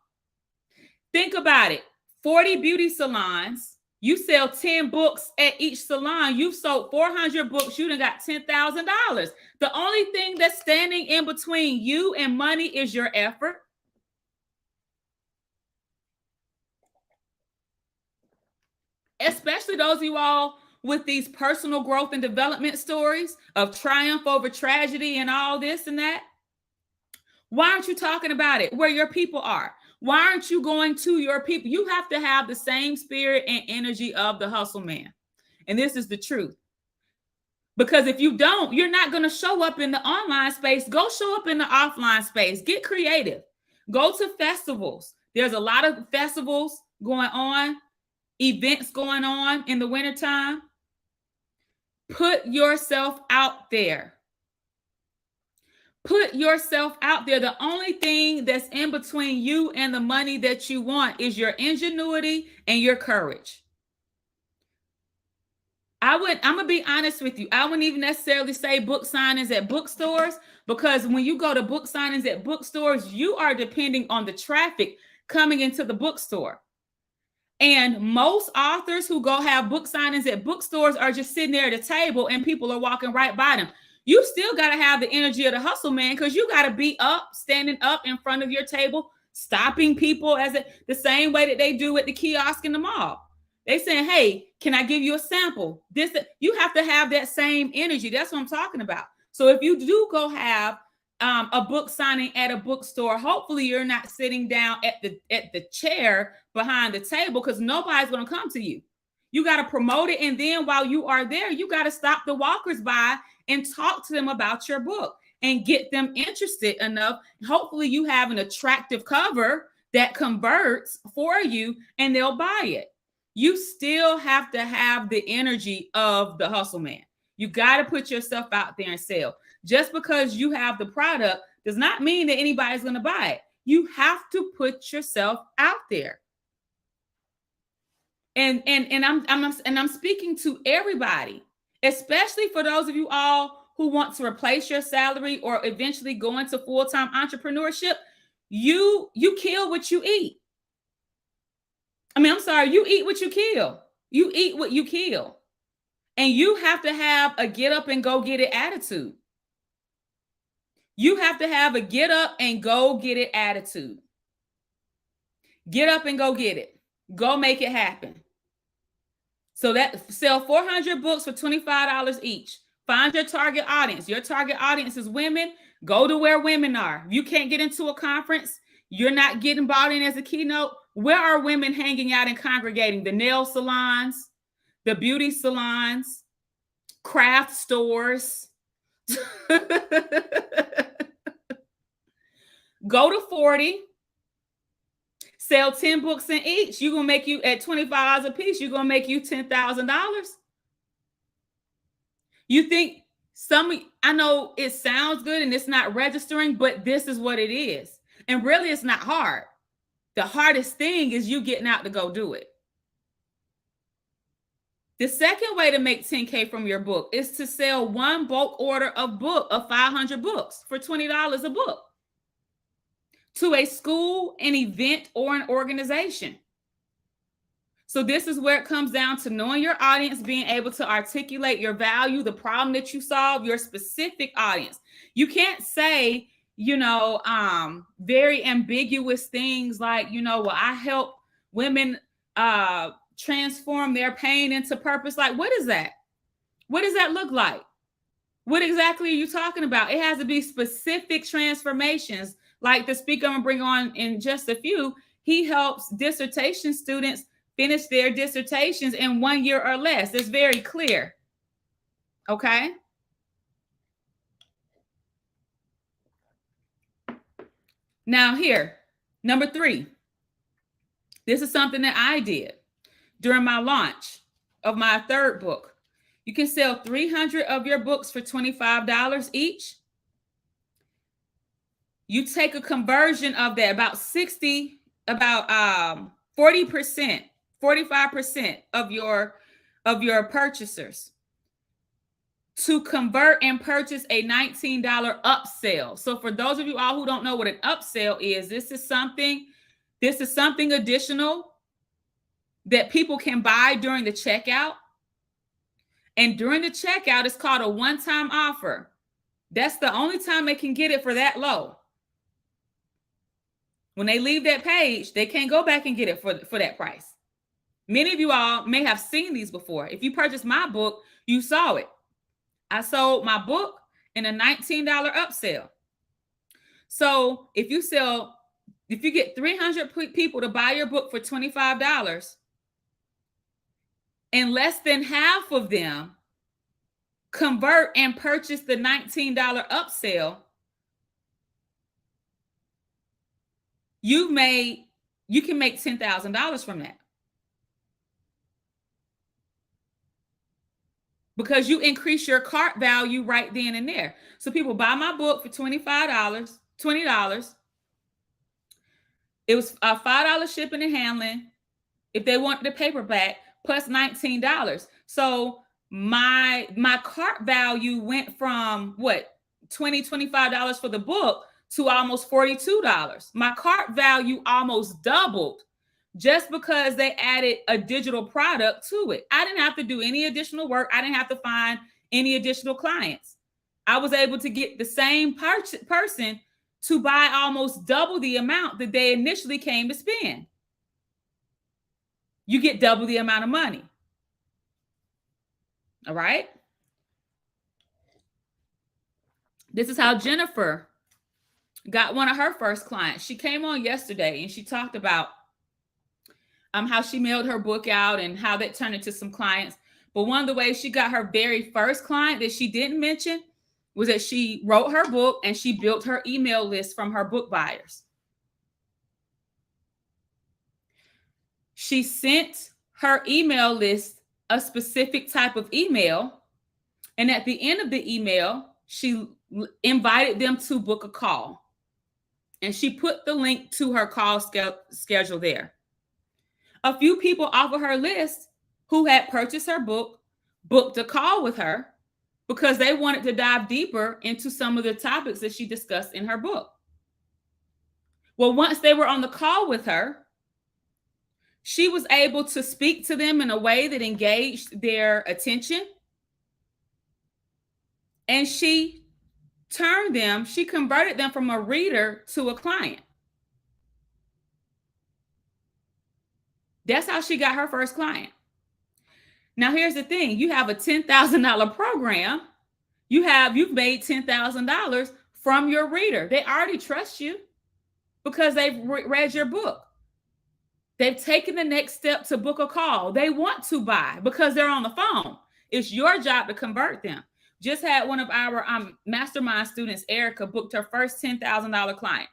Think about it. 40 beauty salons, you sell 10 books at each salon. You've sold 400 books. You done got $10,000. The only thing that's standing in between you and money is your effort. Especially those of you all with these personal growth and development stories of triumph over tragedy and all this and that. Why aren't you talking about it where your people are? Why aren't you going to your people? You have to have the same spirit and energy of the hustle man. And this is the truth. Because if you don't, you're not going to show up in the online space. Go show up in the offline space. Get creative. Go to festivals. There's a lot of festivals going on, events going on in the wintertime. Put yourself out there. Put yourself out there. The only thing that's in between you and the money that you want is your ingenuity and your courage. I'm going to be honest with you. I wouldn't even necessarily say book signings at bookstores, because when you go to book signings at bookstores, you are depending on the traffic coming into the bookstore. And most authors who go have book signings at bookstores are just sitting there at a table and people are walking right by them. You still got to have the energy of the hustle man, because you got to be up, standing up in front of your table, stopping people the same way that they do at the kiosk in the mall. They saying, hey, can I give you a sample? You have to have that same energy. That's what I'm talking about. So if you do go have a book signing at a bookstore, hopefully you're not sitting down at the chair behind the table, because nobody's going to come to you. You got to promote it. And then while you are there, you got to stop the walkers by and talk to them about your book and get them interested enough. Hopefully you have an attractive cover that converts for you and they'll buy it. You still have to have the energy of the hustle man. You got to put yourself out there and sell. Just because you have the product does not mean that anybody's going to buy it. You have to put yourself out there. And I'm speaking to everybody, especially for those of you all who want to replace your salary or eventually go into full-time entrepreneurship. You kill what you eat. You eat what you kill. You eat what you kill. And you have to have a get up and go get it attitude. You have to have a get up and go get it attitude. Get up and go get it. Go make it happen. So that sell 400 books for $25 each. Find your target audience. Your target audience is women. Go to where women are. If you can't get into a conference, you're not getting bought in as a keynote. Where are women hanging out and congregating? The nail salons, the beauty salons, craft stores. Go to 40. Sell 10 books in each. You're going to make you at $25 a piece. You're going to make you $10,000. You think I know it sounds good and it's not registering, but this is what it is. And really it's not hard. The hardest thing is you getting out to go do it. The second way to make $10K from your book is to sell one bulk order of 500 books for $20 a book to a school, an event, or an organization. So this is where it comes down to knowing your audience, being able to articulate your value, the problem that you solve, your specific audience. You can't say, very ambiguous things like, I help women transform their pain into purpose. Like, what is that? What does that look like? What exactly are you talking about? It has to be specific transformations. Like the speaker I'm going to bring on in just a few, he helps dissertation students finish their dissertations in 1 year or less. It's very clear. Okay. Now here, number 3. This is something that I did during my launch of my third book. You can sell 300 of your books for $25 each. You take a conversion of that, about 40%, 45% of your purchasers to convert and purchase a $19 upsell. So for those of you all who don't know what an upsell is, this is something additional that people can buy during the checkout. And during the checkout, it's called a one-time offer. That's the only time they can get it for that low. When they leave that page, they can't go back and get it for that price. Many of you all may have seen these before. If you purchased my book, you saw it. I sold my book in a $19 upsell. So if you get 300 people to buy your book for $25, and less than half of them convert and purchase the $19 upsell, you can make $10,000 from that. Because you increase your cart value right then and there. So people buy my book for $20. It was $5 shipping and handling if they want the paperback, plus $19. So my cart value went from $25 for the book to almost $42. My cart value almost doubled just because they added a digital product to it. I didn't have to do any additional work. I didn't have to find any additional clients. I was able to get the same person to buy almost double the amount that they initially came to spend. You get double the amount of money. All right. This is how Jennifer got one of her first clients. She came on yesterday and she talked about how she mailed her book out and how that turned into some clients. But one of the ways she got her very first client that she didn't mention was that she wrote her book and she built her email list from her book buyers. She sent her email list a specific type of email. And at the end of the email, she invited them to book a call. And she put the link to her call schedule there. A few people off of her list who had purchased her book booked a call with her because they wanted to dive deeper into some of the topics that she discussed in her book. Well, once they were on the call with her, she was able to speak to them in a way that engaged their attention. And she converted them from a reader to a client. That's how she got her first client. Now, here's the thing. You have a $10,000 program. You've made $10,000 from your reader. They already trust you because they've read your book. They've taken the next step to book a call. They want to buy because they're on the phone. It's your job to convert them. Just had one of our mastermind students, Erica, booked her first $10,000 client.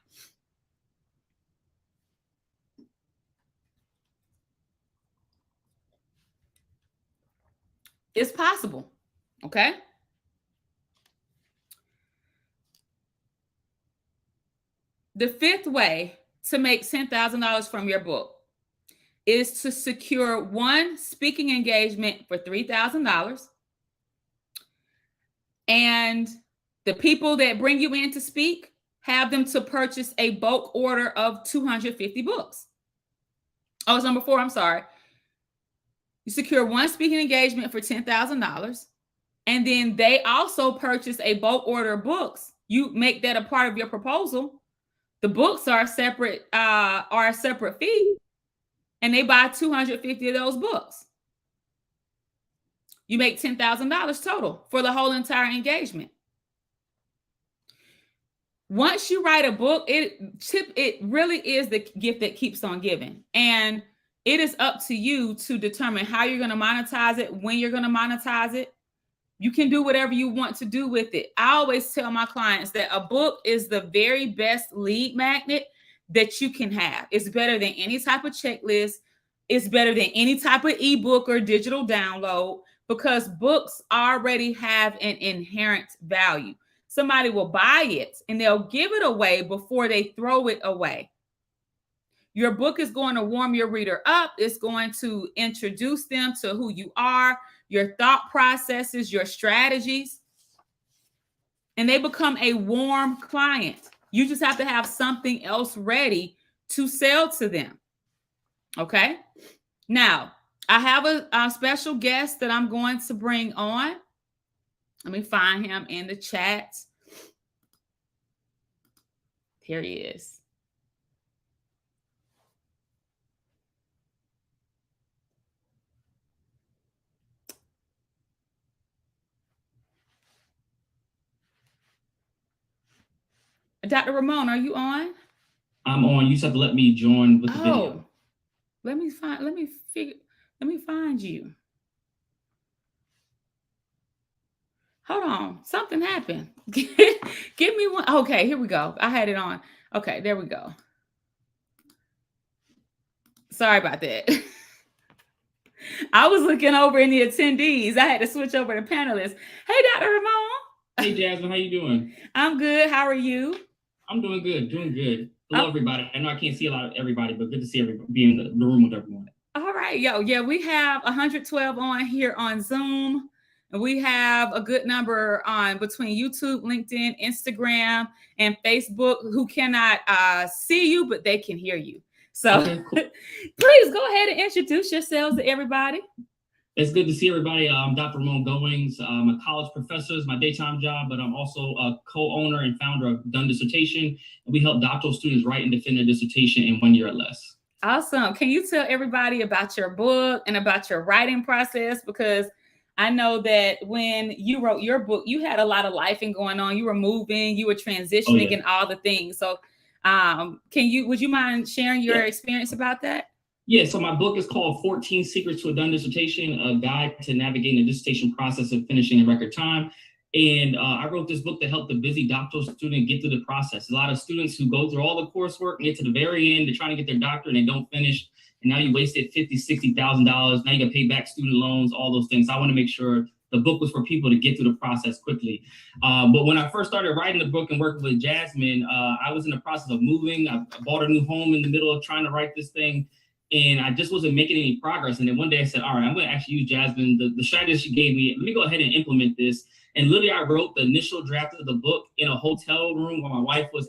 It's possible, okay? The fifth way to make $10,000 from your book is to secure one speaking engagement for $3,000. And the people that bring you in to speak, have them to purchase a bulk order of 250 books. Oh, it's number 4. I'm sorry. You secure one speaking engagement for $10,000. And then they also purchase a bulk order of books. You make that a part of your proposal. The books are a separate fee. And they buy 250 of those books. You make $10,000 total for the whole entire engagement. Once you write a book, it really is the gift that keeps on giving. And it is up to you to determine how you're going to monetize it, when you're going to monetize it. You can do whatever you want to do with it. I always tell my clients that a book is the very best lead magnet that you can have. It's better than any type of checklist. It's better than any type of ebook or digital download because books already have an inherent value. Somebody will buy it and they'll give it away before they throw it away. Your book is going to warm your reader up. It's going to introduce them to who you are, your thought processes, your strategies, and they become a warm client. You just have to have something else ready to sell to them. Okay. Now, I have a special guest that I'm going to bring on. Let me find him in the chat. Here he is. Dr. Ramon, are you on? I'm on. You just have to let me join with the video. Let me find you. Hold on. Something happened. Give me one. Okay, here we go. I had it on. Okay, there we go. Sorry about that. I was looking over in the attendees. I had to switch over to panelists. Hey, Dr. Ramon. Hey, Jasmine, how you doing? I'm good. How are you? I'm doing good, Hello, everybody. I know I can't see a lot of everybody, but good to see everybody, be in the room with everyone. All right, yeah, we have 112 on here on Zoom. And we have a good number on between YouTube, LinkedIn, Instagram, and Facebook who cannot see you, but they can hear you. So okay, cool. Please go ahead and introduce yourselves to everybody. It's good to see everybody. I'm Dr. Ramon Goings. I'm a college professor. It's my daytime job, but I'm also a co-owner and founder of Done Dissertation. And we help doctoral students write and defend their dissertation in 1 year or less. Awesome. Can you tell everybody about your book and about your writing process? Because I know that when you wrote your book, you had a lot of life going on. You were moving, you were transitioning, and all the things. So would you mind sharing your experience about that? Yeah, so my book is called 14 Secrets to a Done Dissertation, a guide to navigating the dissertation process and finishing in record time. And I wrote this book to help the busy doctoral student get through the process. A lot of students who go through all the coursework and get to the very end, they're trying to get their doctorate and they don't finish. And now you wasted $50,000, $60,000. Now you got to pay back student loans, all those things. So I want to make sure the book was for people to get through the process quickly. But when I first started writing the book and working with Jasmine, I was in the process of moving. I bought a new home in the middle of trying to write this thing. And I just wasn't making any progress. And then one day I said, all right, I'm going to actually use Jasmine, the strategy she gave me. Let me go ahead and implement this. And literally I wrote the initial draft of the book in a hotel room while my wife was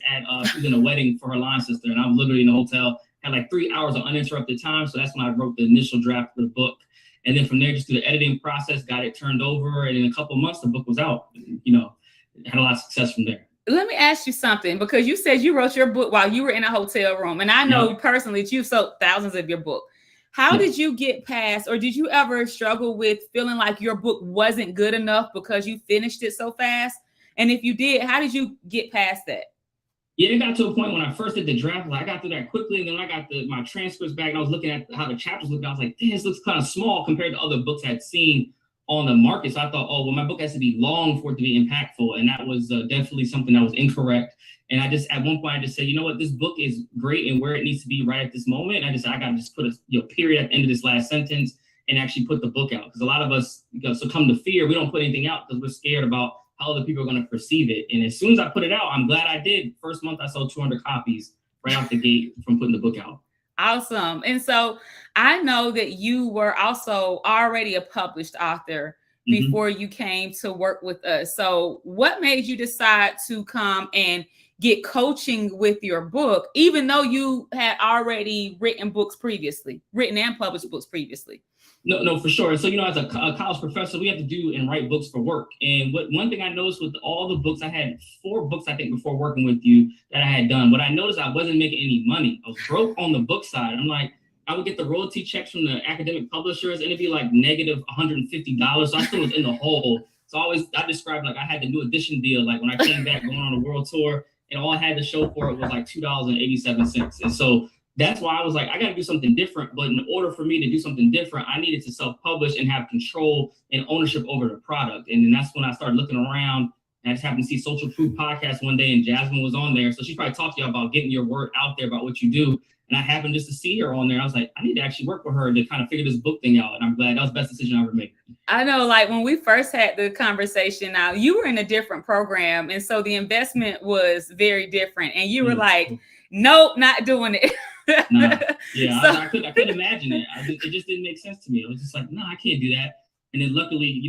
she was in a wedding for her line sister. And I was literally in a hotel, had like 3 hours of uninterrupted time. So that's when I wrote the initial draft of the book. And then from there, just through the editing process, got it turned over. And in a couple of months, the book was out. Had a lot of success from there. Let me ask you something, because you said you wrote your book while you were in a hotel room. And I know personally that you've sold thousands of your book. How did you get past, or did you ever struggle with feeling like your book wasn't good enough because you finished it so fast? And if you did, how did you get past that? Yeah, it got to a point when I first did the draft, I got through that quickly. And then when I got my transcripts back and I was looking at how the chapters looked, I was like, this looks kind of small compared to other books I'd seen on the market. So I thought, oh, well, my book has to be long for it to be impactful. And that was definitely something that was incorrect. And at one point I just said, you know what, this book is great and where it needs to be right at this moment. And I got to just put a period at the end of this last sentence and actually put the book out. Because a lot of us succumb to fear. We don't put anything out because we're scared about how other people are going to perceive it. And as soon as I put it out, I'm glad I did. First month I sold 200 copies right out the gate from putting the book out. Awesome. And so I know that you were also already a published author before you came to work with us. So what made you decide to come and get coaching with your book, even though you had already written and published books previously? No, for sure. So, as a college professor, we have to do and write books for work. And one thing I noticed with all the books, I had 4 books, I think, before working with you that I had done. What I noticed, I wasn't making any money. I was broke on the book side. I'm like, I would get the royalty checks from the academic publishers and it'd be like negative $150. So I still was in the hole. So I described like I had the new edition deal. Like when I came back going on a world tour and all I had to show for it was like $2.87. And so that's why I was like, I got to do something different. But in order for me to do something different, I needed to self-publish and have control and ownership over the product. And then that's when I started looking around And I just happened to see Social Proof podcast one day, and Jasmine was on there. So she probably talked to you about getting your word out there about what you do. And I happened just to see her on there. I was like, I need to actually work with her to kind of figure this book thing out. And I'm glad that was the best decision I ever made. I know, like when we first had the conversation, now you were in a different program. And so the investment was very different. And you were like, nope, not doing it. Nah. Yeah, so, I couldn't imagine it. It just didn't make sense to me. I was just like, no, I can't do that. And then luckily,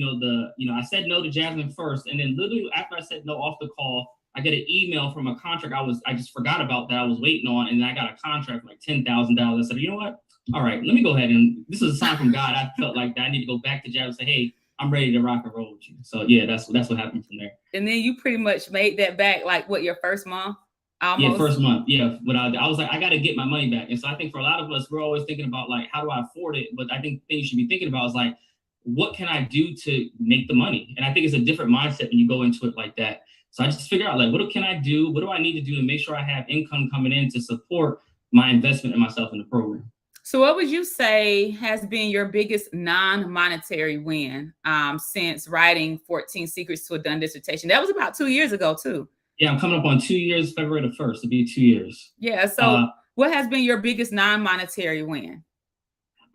I said no to Jasmine first. And then literally after I said no off the call, I get an email from a contract I just forgot about that I was waiting on. And I got a contract for like $10,000. I said, you know what? All right, let me go ahead. And this is a sign from God. I felt like that I need to go back to Jasmine and say, hey, I'm ready to rock and roll with you. So yeah, that's what happened from there. And then you pretty much made that back, like what, your first month? Almost? Yeah, first month. Yeah. I was like, I got to get my money back. And so I think for a lot of us, we're always thinking about like, how do I afford it? But I think the thing you should be thinking about is like, what can I do to make the money? And I think it's a different mindset when you go into it like that. So I just figure out like, what can I do? What do I need to do to make sure I have income coming in to support my investment in myself in the program? So what would you say has been your biggest non-monetary win since writing 14 Secrets to a Done Dissertation? That was about 2 years ago too. Yeah, I'm coming up on 2 years, February the 1st, it'll be 2 years. Yeah, so what has been your biggest non-monetary win?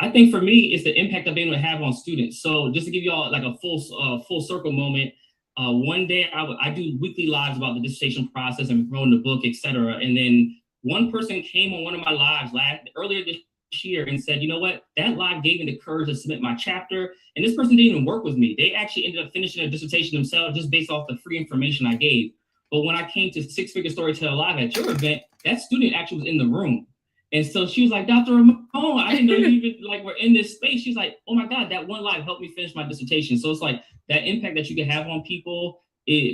I think for me, it's the impact I've been able to have on students. So just to give you all like a full circle moment, one day I do weekly lives about the dissertation process and promoting the book, etc. And then one person came on one of my lives earlier this year and said, you know what, that live gave me the courage to submit my chapter. And this person didn't even work with me. They actually ended up finishing a dissertation themselves just based off the free information I gave. But when I came to Six Figure Storyteller Live at your event, that student actually was in the room. And so she was like, Dr. Ramon, I didn't know you even like were in this space. She's like, oh my God, that one live helped me finish my dissertation. So it's like that impact that you can have on people,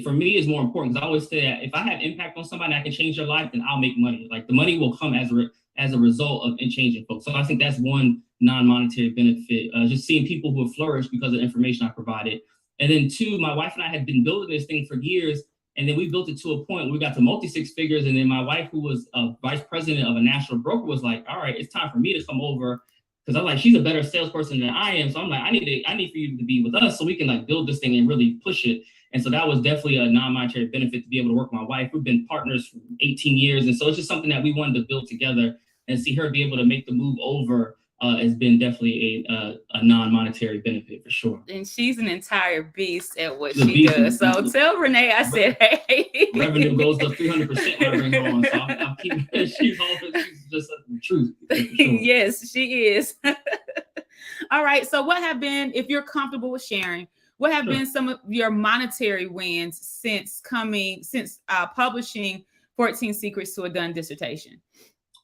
for me is more important. Because I always say that if I have impact on somebody and I can change their life, then I'll make money. Like the money will come as a result of changing folks. So I think that's one non-monetary benefit, just seeing people who have flourished because of the information I provided. And then two, my wife and I had been building this thing for years. And then we built it to a point where we got to multi-six figures. And then my wife, who was a vice president of a national broker, was like, all right, it's time for me to come over. Because I'm like, she's a better salesperson than I am. So I'm like, I need for you to be with us so we can like build this thing and really push it. And so that was definitely a non-monetary benefit to be able to work with my wife. We've been partners for 18 years. And so it's just something that we wanted to build together, and see her be able to make the move over has been definitely a non-monetary benefit for sure. And she's an entire beast at what she does. So tell Renee I said, hey. Revenue goes up 300% when I bring her on. So I'm keeping she's just the truth. Sure. Yes, she is. All right. So what have been, if you're comfortable with sharing, what have been some of your monetary wins since publishing 14 Secrets to a Done Dissertation?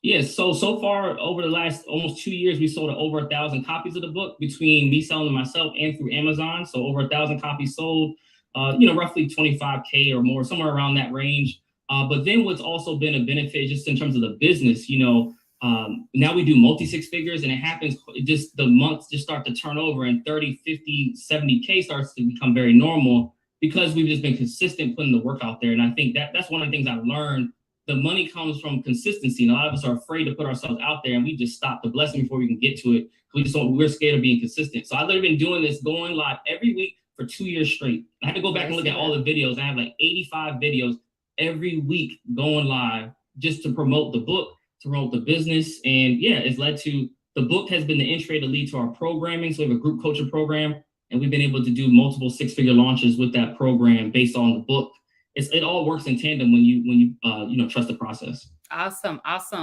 Yes. So far over the last almost 2 years, we sold over 1,000 copies of the book between me selling it myself and through Amazon. So over 1,000 copies sold, roughly 25K or more, somewhere around that range. But then what's also been a benefit just in terms of the business, now we do multi-six figures, and it happens just the months just start to turn over, and 30, 50, 70K starts to become very normal because we've just been consistent putting the work out there. And I think that's one of the things I've learned. The money comes from consistency, and a lot of us are afraid to put ourselves out there, and we just stop the blessing before we can get to it. We're scared of being consistent. So I've literally been doing this, going live every week for 2 years straight. I had to go back and look at all the videos. I have like 85 videos every week going live just to promote the book, to promote the business. And yeah, it's led to, the book has been the entry to lead to our programming. So we have a group coaching program, and we've been able to do multiple six-figure launches with that program based on the book. It all works in tandem when you trust the process. Awesome.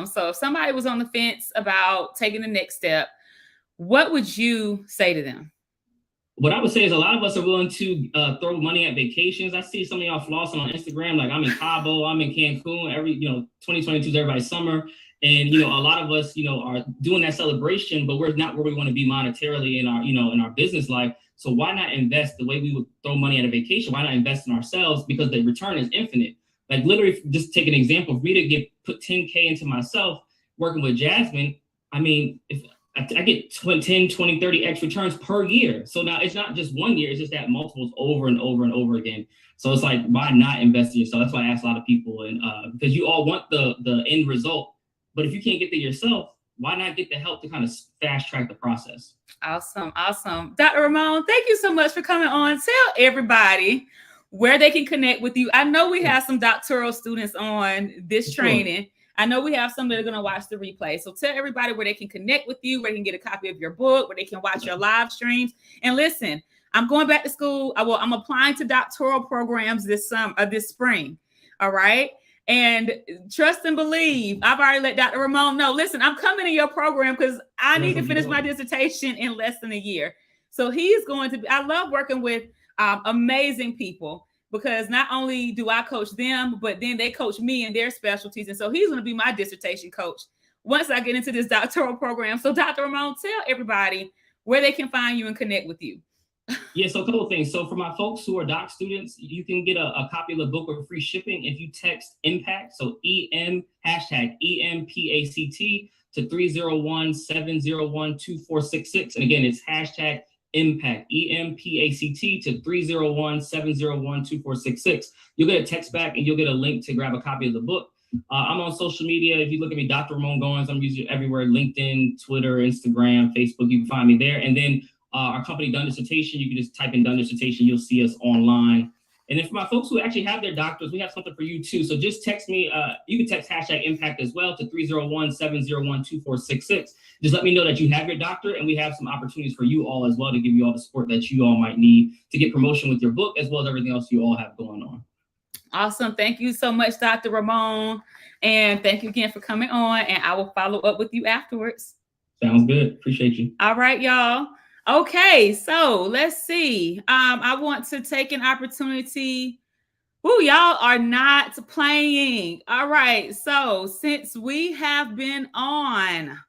So if somebody was on the fence about taking the next step, what would you say to them? What I would say is a lot of us are willing to throw money at vacations. I see some of y'all flossing on Instagram, like I'm in Cabo, I'm in Cancun. 2022 is everybody's summer. And, a lot of us, are doing that celebration, but we're not where we want to be monetarily in our business life. So why not invest the way we would throw money at a vacation? Why not invest in ourselves? Because the return is infinite. Like literally, just take an example, for me to put 10K into myself working with Jasmine, I mean, if I get 10, 20, 30X returns per year. So now it's not just 1 year, it's just that multiples over and over and over again. So it's like, why not invest in yourself? That's why I ask a lot of people, and because you all want the end result, but if you can't get there yourself, why not get the help to kind of fast track the process? Awesome. Dr. Ramon, thank you so much for coming on. Tell everybody where they can connect with you. I know we have some doctoral students on this training. I know we have some that are going to watch the replay. So tell everybody where they can connect with you, where they can get a copy of your book, where they can watch your live streams. And listen, I'm going back to school. I'm applying to doctoral programs this spring. All right. And trust and believe, I've already let Dr. Ramon know, listen, I'm coming in your program because I need to finish my dissertation in less than a year. So he's going to be, I love working with amazing people, because not only do I coach them, but then they coach me in their specialties. And so he's going to be my dissertation coach once I get into this doctoral program. So Dr. Ramon, tell everybody where they can find you and connect with you. Yeah, so a couple of things. So for my folks who are doc students, you can get a copy of the book with free shipping if you text IMPACT, so hashtag EMPACT to 301-701-2466. And again, it's hashtag IMPACT, EMPACT to 301-701-2466. You'll get a text back and you'll get a link to grab a copy of the book. I'm on social media. If you look at me, Dr. Ramon Goins, I'm usually everywhere: LinkedIn, Twitter, Instagram, Facebook. You can find me there. And then our company, Done Dissertation, you can just type in Done Dissertation. You'll see us online. And then for my folks who actually have their doctors, we have something for you too. So just text me. You can text hashtag IMPACT as well to 301-701-2466. Just let me know that you have your doctor, and we have some opportunities for you all as well to give you all the support that you all might need to get promotion with your book, as well as everything else you all have going on. Awesome. Thank you so much, Dr. Ramon. And thank you again for coming on. And I will follow up with you afterwards. Sounds good. Appreciate you. All right, y'all. Okay, so let's see. I want to take an opportunity. Ooh, y'all are not playing. All right, so since we have been on,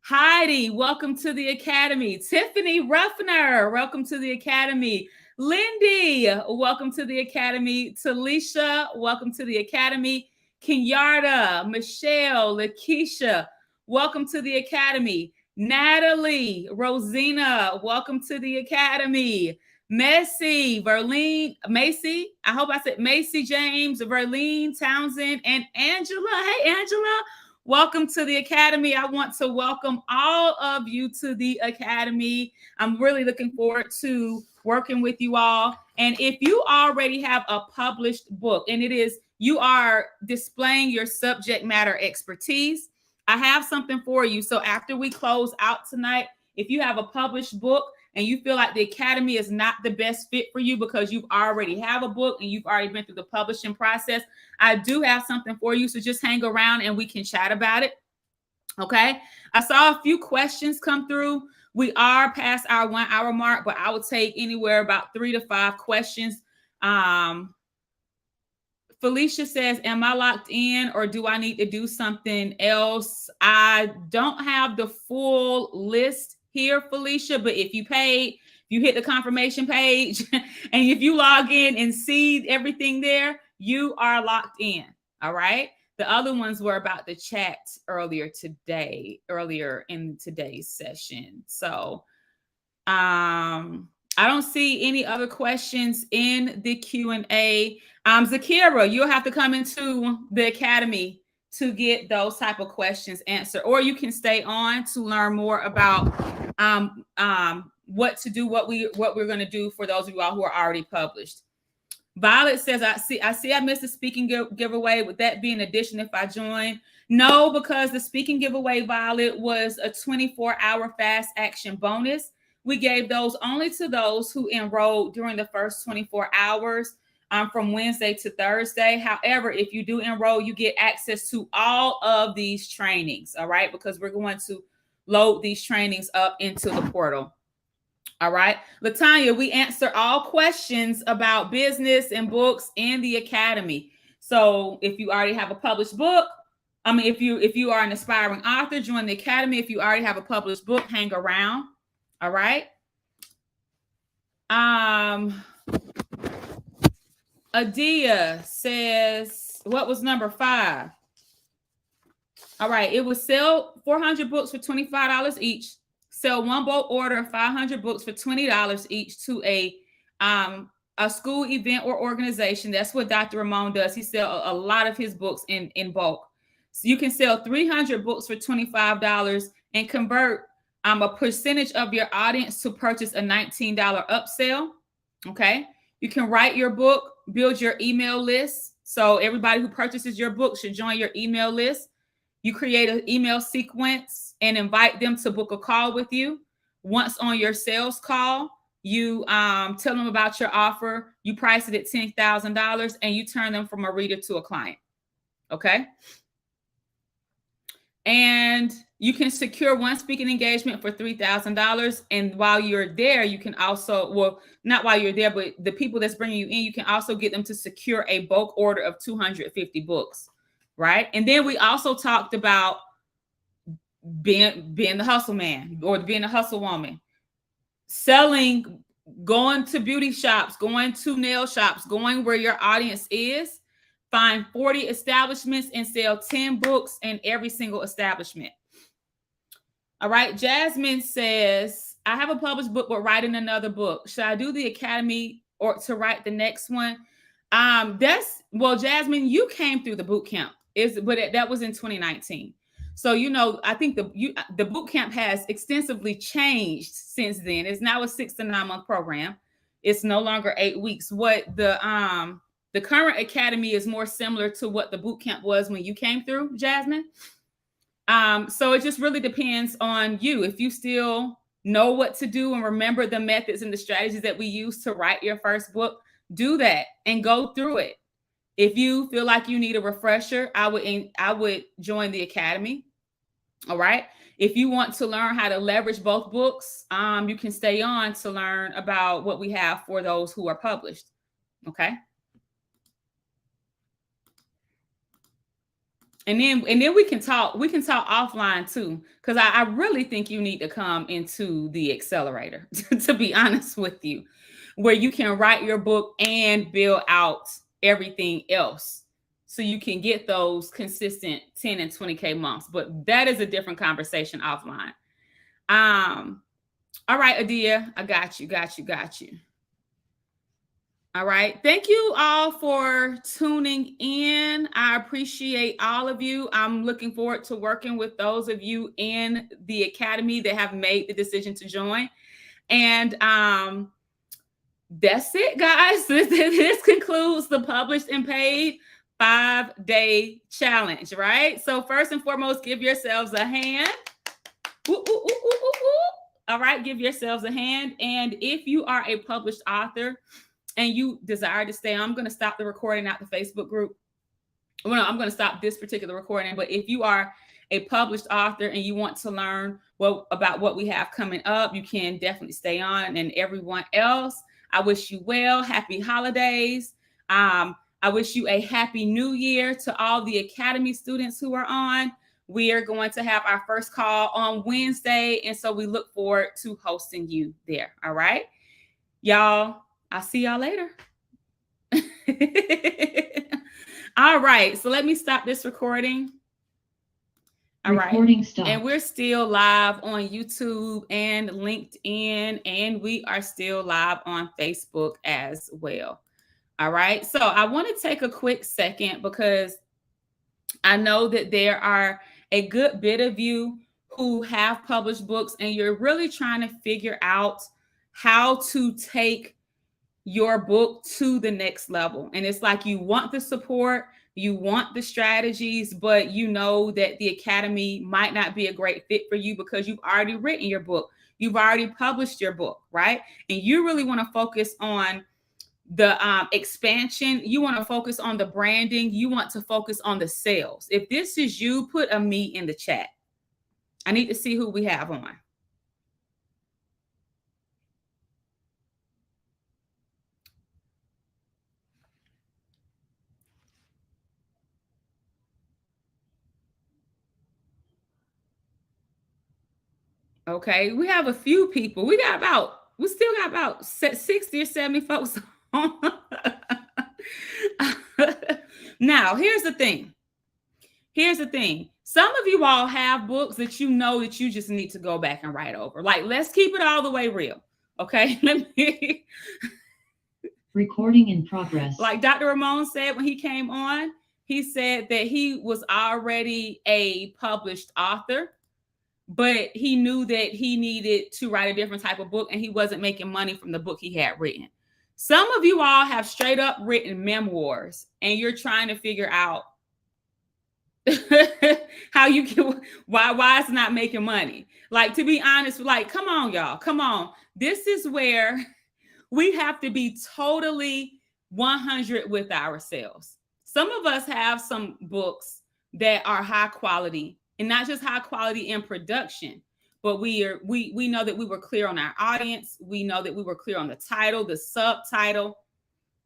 Heidi, welcome to the Academy. Tiffany Ruffner, welcome to the Academy. Lindy, welcome to the Academy. Talisha, welcome to the Academy. Kenyatta, Michelle, Lakeisha, welcome to the Academy. Natalie, Rosina, welcome to the Academy. Macy, Verlene, Macy, I hope I said Macy James, Verlene Townsend, and Angela. Hey, Angela, welcome to the Academy. I want to welcome all of you to the Academy. I'm really looking forward to working with you all. And if you already have a published book, and it is, you are displaying your subject matter expertise, I have something for you. So after we close out tonight, if you have a published book and you feel like the Academy is not the best fit for you because you already have a book and you've already been through the publishing process, I do have something for you. So just hang around and we can chat about it. Okay. I saw a few questions come through. We are past our 1 hour mark, but I would take anywhere about 3 to 5 questions. Felicia says, am I locked in or do I need to do something else? I don't have the full list here, Felicia, but if you paid, you hit the confirmation page, and if you log in and see everything there, you are locked in. All right. The other ones were about the chat earlier in today's session. So I don't see any other questions in the Q&A. Zakira, you'll have to come into the Academy to get those type of questions answered, or you can stay on to learn more about what to do, what we're going to do for those of you all who are already published. Violet says, I see I missed the speaking giveaway. Would that be an addition if I join? No, because the speaking giveaway, Violet, was a 24-hour fast action bonus. We gave those only to those who enrolled during the first 24 hours from Wednesday to Thursday. However, if you do enroll, you get access to all of these trainings, all right? Because we're going to load these trainings up into the portal. All right. Latanya, we answer all questions about business and books in the Academy. So if you already have a published book, if you are an aspiring author, join the Academy. If you already have a published book, hang around. All right. Adia says, what was number 5? All right. It was sell 400 books for $25 each. Sell one bulk order of 500 books for $20 each to a school, event, or organization. That's what Dr. Ramon does. He sells a lot of his books in bulk. So you can sell 300 books for $25 and convert a percentage of your audience to purchase a $19 upsell. Okay. You can write your book, build your email list. So everybody who purchases your book should join your email list. You create an email sequence and invite them to book a call with you. Once on your sales call, you tell them about your offer. You price it at $10,000 and you turn them from a reader to a client. Okay. And you can secure one speaking engagement for $3,000. And while you're there, you can also, well, not while you're there, but the people that's bringing you in, you can also get them to secure a bulk order of 250 books, right? And then we also talked about being the hustle man or being a hustle woman, selling, going to beauty shops, going to nail shops, going where your audience is. Find 40 establishments and sell 10 books in every single establishment. All right. Jasmine says, I have a published book, but writing another book. Should I do the academy or to write the next one? Well, Jasmine, you came through the boot camp, but that was in 2019. So, you know, I think the boot camp has extensively changed since then. It's now a 6 to 9 month program. It's no longer 8 weeks. What the current academy is more similar to what the boot camp was when you came through, Jasmine. So it just really depends on you. If you still know what to do and remember the methods and the strategies that we use to write your first book, do that and go through it. If you feel like you need a refresher, I would join the academy. All right. If you want to learn how to leverage both books, you can stay on to learn about what we have for those who are published. Okay. And then we can talk offline too, because I really think you need to come into the accelerator, to be honest with you, where you can write your book and build out everything else so you can get those consistent 10 and 20K months. But that is a different conversation offline. All right, Adia, I got you. All right. Thank you all for tuning in. I appreciate all of you. I'm looking forward to working with those of you in the academy that have made the decision to join. And that's it, guys. This concludes the Published and Paid 5-day challenge, right? So first and foremost, give yourselves a hand. Ooh, ooh, ooh, ooh, ooh, ooh. All right, give yourselves a hand. And if you are a published author and you desire to stay, I'm going to stop the recording out the Facebook group. Well, no, I'm going to stop this particular recording. But if you are a published author and you want to learn about what we have coming up, you can definitely stay on. And everyone else, I wish you well. Happy holidays. I wish you a happy new year to all the academy students who are on. We are going to have our first call on Wednesday. And so we look forward to hosting you there. All right, y'all. I'll see y'all later. All right. So let me stop this recording. All Recording right. stopped. And we're still live on YouTube and LinkedIn, and we are still live on Facebook as well. All right. So I want to take a quick second because I know that there are a good bit of you who have published books and you're really trying to figure out how to take your book to the next level. And it's like you want the support, you want the strategies, but you know that the academy might not be a great fit for you because you've already written your book. You've already published your book, right? And you really want to focus on the expansion. You want to focus on the branding. You want to focus on the sales. If this is you, put a me in the chat. I need to see who we have on. Okay, we have a few people. We still got about 60 or 70 folks on. Now, here's the thing. Some of you all have books that you know that you just need to go back and write over. Like, let's keep it all the way real. Okay. Recording in progress. Like Dr. Ramon said when he came on, he said that he was already a published author, but he knew that he needed to write a different type of book and he wasn't making money from the book he had written. Some of you all have straight up written memoirs and you're trying to figure out how you can, why it's not making money. Like, to be honest, like, come on, y'all, come on. This is where we have to be totally 100 with ourselves. Some of us have some books that are high quality, and not just high quality in production, but we know that we were clear on our audience. We know that we were clear on the title, the subtitle,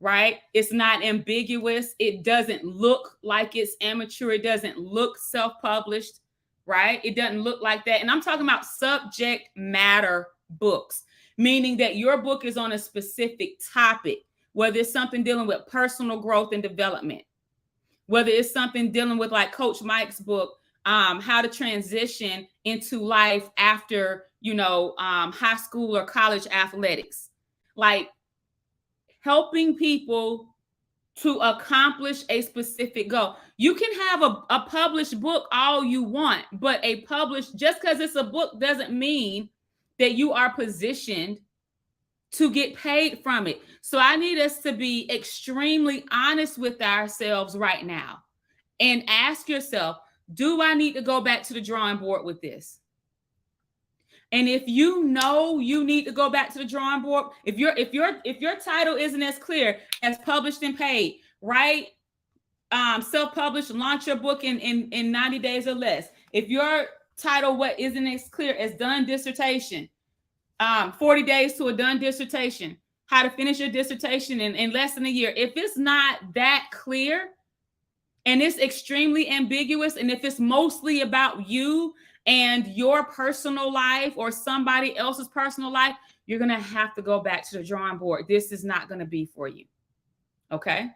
right? It's not ambiguous. It doesn't look like it's amateur. It doesn't look self-published, right? It doesn't look like that. And I'm talking about subject matter books, meaning that your book is on a specific topic, whether it's something dealing with personal growth and development, whether it's something dealing with, like Coach Mike's book, how to transition into life after, high school or college athletics, like helping people to accomplish a specific goal. You can have a published book all you want, but just because it's a book doesn't mean that you are positioned to get paid from it. So I need us to be extremely honest with ourselves right now and ask yourself, do I need to go back to the drawing board with this? And if you know you need to go back to the drawing board, if your title isn't as clear as published and paid, right? Self-published, launch your book in 90 days or less. If your title isn't as clear as done dissertation, 40 days to a done dissertation, how to finish your dissertation in less than a year. If it's not that clear and it's extremely ambiguous, and if it's mostly about you and your personal life or somebody else's personal life, you're going to have to go back to the drawing board. This is not going to be for you. Okay?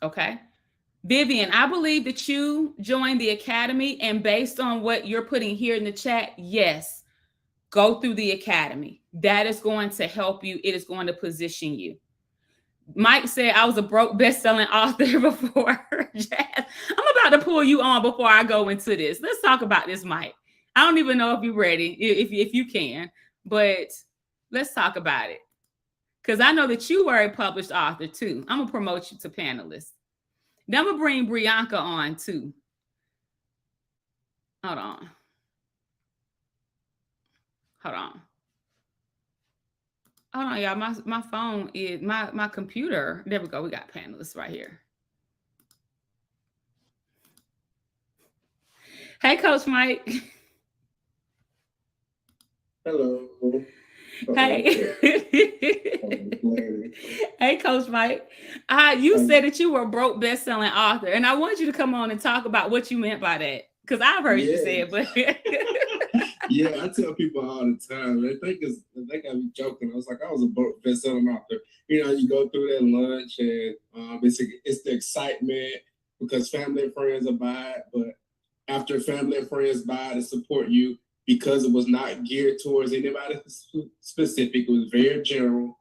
Okay. Vivian, I believe that you joined the academy, and based on what you're putting here in the chat, yes, go through the academy. That is going to help you. It is going to position you. Mike said I was a broke best-selling author before. Jazz, I'm about to pull you on before I go into this. Let's talk about this, Mike. I don't even know if you're ready, if you can, but let's talk about it. Because I know that you were a published author too. I'm going to promote you to panelist. Then I'm going to bring Brianka on too. Hold on. Hold on, y'all. My phone is my computer. There we go. We got panelists right here. Hey, Coach Mike. Hello. Hey. Hey, Coach Mike. You said that you were a broke best-selling author, and I want you to come on and talk about what you meant by that, because I've heard you say it, but yeah, I tell people all the time. They think I be joking. I was like, I was a broke best-selling author. You go through that lunch, and it's the excitement because family and friends are buy it, but after family and friends buy it to support you, because it was not geared towards anybody specific, it was very general.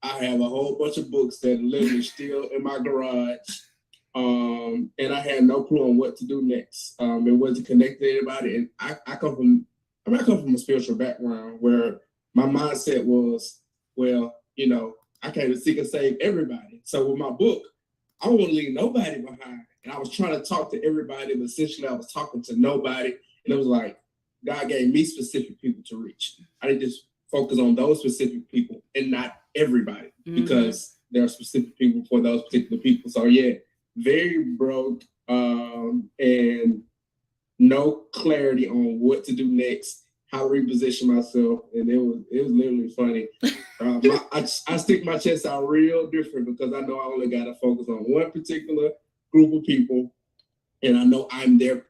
I have a whole bunch of books that literally still in my garage, and I had no clue on what to do next. It wasn't connected to anybody, and I come from a spiritual background where my mindset was, well, I came to seek and save everybody. So with my book, I don't want to leave nobody behind, and I was trying to talk to everybody, but essentially I was talking to nobody, and it was like, God gave me specific people to reach. I didn't just focus on those specific people and not everybody, because there are specific people for those particular people. So yeah, very broke, and no clarity on what to do next, how to reposition myself, and it was literally funny. I stick my chest out real different because I know I only got to focus on one particular group of people, and I know I'm their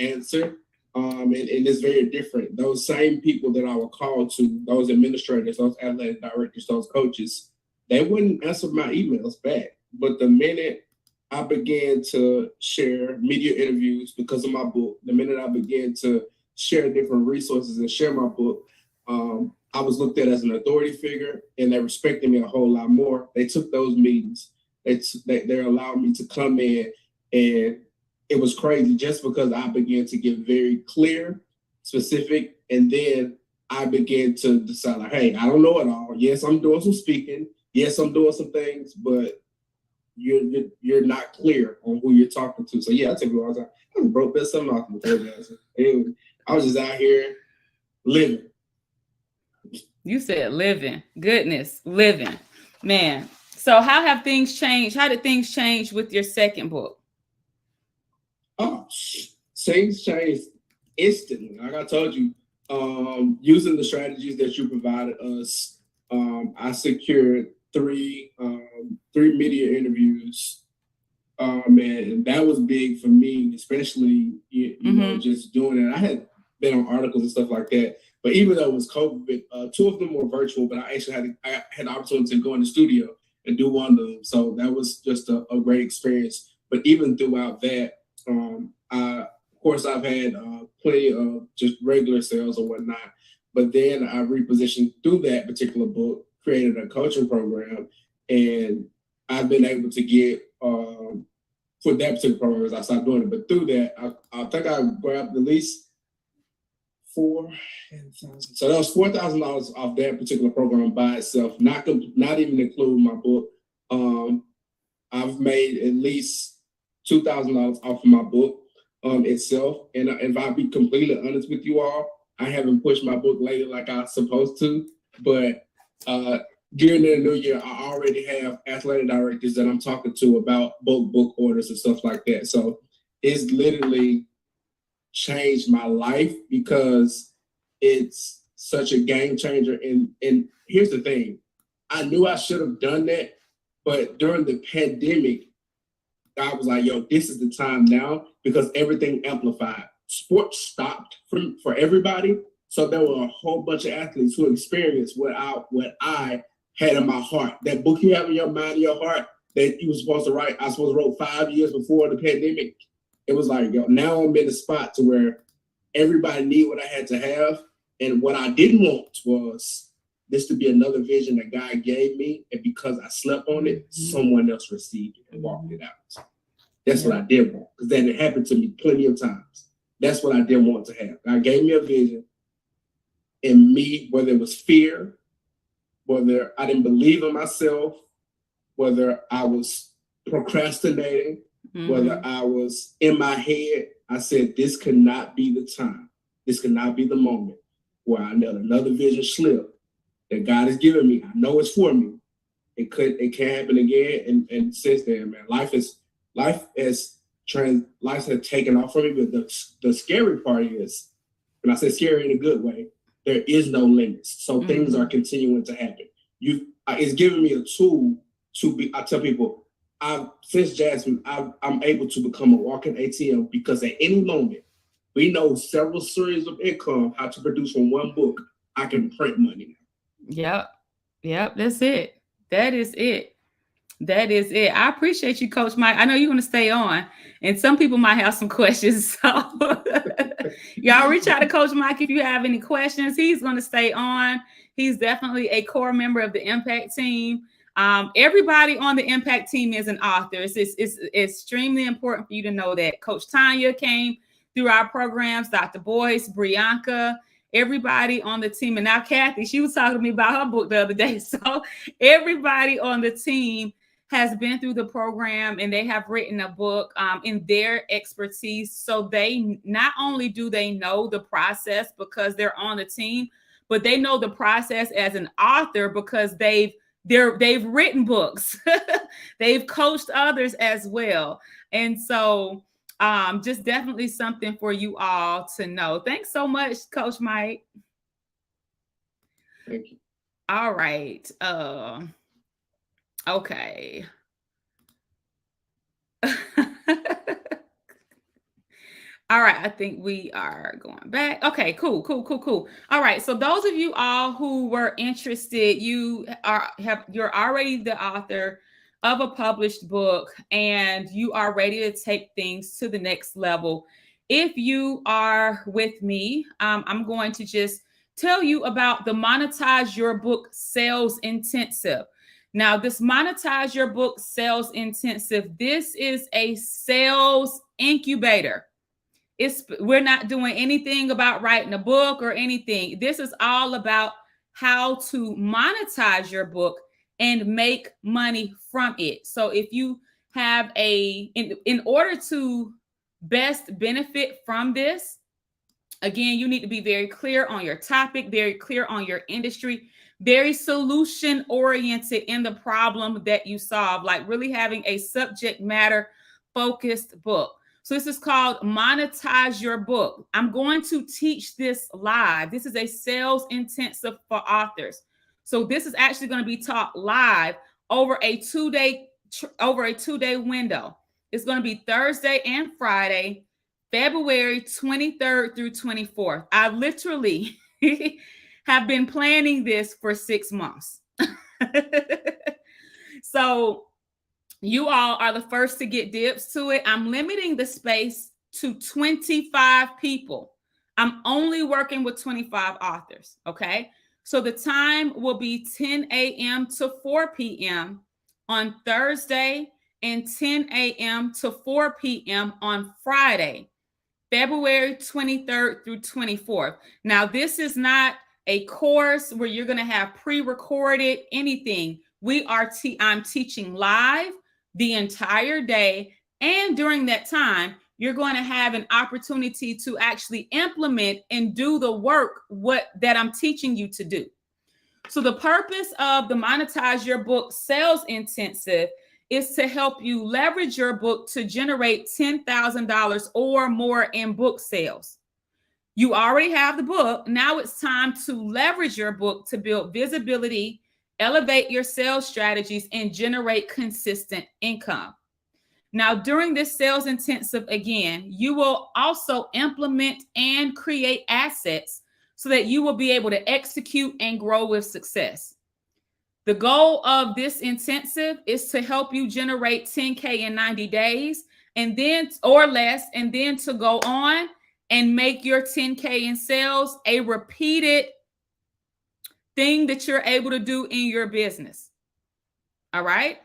answer. And it's very different. Those same people that I would call to, those administrators, those athletic directors, those coaches, they wouldn't answer my emails back. But the minute I began to share media interviews because of my book, the minute I began to share different resources and share my book, I was looked at as an authority figure, and they respected me a whole lot more. They took those meetings. They allowed me to come in, and it was crazy just because I began to get very clear, specific, and then I began to decide, like, hey, I don't know it all. Yes, I'm doing some speaking. Yes, I'm doing some things, but you're not clear on who you're talking to. So yeah, I tell you all the time, I was broke best-selling author before that. Anyway, I was just out here living. You said living. Goodness, living. Man. So how have things changed? How did things change with your second book? Oh, things changed instantly. Like I told you, using the strategies that you provided us, I secured three media interviews, and that was big for me, especially you know, just doing it. I had been on articles and stuff like that, but even though it was COVID, two of them were virtual, but I actually had the opportunity to go in the studio and do one of them. So that was just a great experience. But even throughout that, of course, I've had plenty of just regular sales or whatnot, but then I repositioned through that particular book, created a coaching program, and I've been able to get for that particular program as I stopped doing it. But through that, I think I grabbed at least $4,000. So that was $4,000 off that particular program by itself, not even including my book. I've made at least $2,000 off of my book itself. And if I be completely honest with you all, I haven't pushed my book lately like I was supposed to. But during the new year, I already have athletic directors that I'm talking to about book orders and stuff like that. So it's literally changed my life because it's such a game changer. And here's the thing, I knew I should have done that, but during the pandemic, I was like, yo, this is the time now because everything amplified. Sports stopped for everybody. So there were a whole bunch of athletes who experienced what I had in my heart. That book you have in your mind, in your heart, that you were supposed to write, I supposed to wrote 5 years before the pandemic. It was like, yo, now I'm in a spot to where everybody need what I had to have. And what I didn't want was this to be another vision that God gave me. And because I slept on it, someone else received it and walked it out. That's what I did want. Because that had happened to me plenty of times. That's what I didn't want to have. God gave me a vision. And me, whether it was fear, whether I didn't believe in myself, whether I was procrastinating, whether I was in my head, I said, this could not be the time. This could not be the moment where I let another vision slip that God has given me. I know it's for me. It can't happen again. And since then, man, life has taken off from me. But the scary part is, and I say scary in a good way, there is no limits. So things are continuing to happen. It's giving me a tool to be. I tell people, since Jasmine, I'm able to become a walking ATM because at any moment, we know several streams of income, how to produce from one book. I can print money. Yep. That's it. That is it. I appreciate you, Coach Mike. I know you're going to stay on, and some people might have some questions. So y'all reach out to Coach Mike if you have any questions. He's going to stay on. He's definitely a core member of the Impact team. Everybody on the Impact team is an author. It's extremely important for you to know that. Coach Tanya came through our programs, Dr. Boyce, Brianka, everybody on the team. And now Kathy, she was talking to me about her book the other day. So everybody on the team has been through the program and they have written a book in their expertise. So they not only do they know the process because they're on the team, but they know the process as an author because they've written books. They've coached others as well. And so just definitely something for you all to know. Thanks so much, Coach Mike. Thank you. All right. Okay. All right, I think we are going back. Okay, cool. All right, so those of you all who were interested, you're already the author of a published book and you are ready to take things to the next level. If you are with me, I'm going to just tell you about the Monetize Your Book Sales Intensive. Now, this Monetize Your Book Sales Intensive, this is a sales incubator. We're not doing anything about writing a book or anything. This is all about how to monetize your book and make money from it. So if you have in order to best benefit from this, again, you need to be very clear on your topic, very clear on your industry, very solution oriented in the problem that you solve, like really having a subject matter focused book. So this is called Monetize Your Book. I'm going to teach this live. This is a sales intensive for authors. So this is actually going to be taught live over a two-day window. It's going to be Thursday and Friday, February 23rd through 24th. I literally have been planning this for 6 months. So you all are the first to get dibs to it. I'm limiting the space to 25 people. I'm only working with 25 authors, okay? So the time will be 10 a.m. to 4 p.m. on Thursday and 10 a.m. to 4 p.m. on Friday, February 23rd through 24th. Now, this is not a course where you're going to have pre-recorded anything. I'm teaching live the entire day. And during that time, you're going to have an opportunity to actually implement and do the work that I'm teaching you to do. So the purpose of the Monetize Your Book Sales Intensive is to help you leverage your book to generate $10,000 or more in book sales. You already have the book. Now it's time to leverage your book to build visibility, elevate your sales strategies, and generate consistent income. Now, during this sales intensive, again, you will also implement and create assets so that you will be able to execute and grow with success. The goal of this intensive is to help you generate 10K in 90 days and then or less, and then to go on and make your 10K in sales a repeated thing that you're able to do in your business. All right.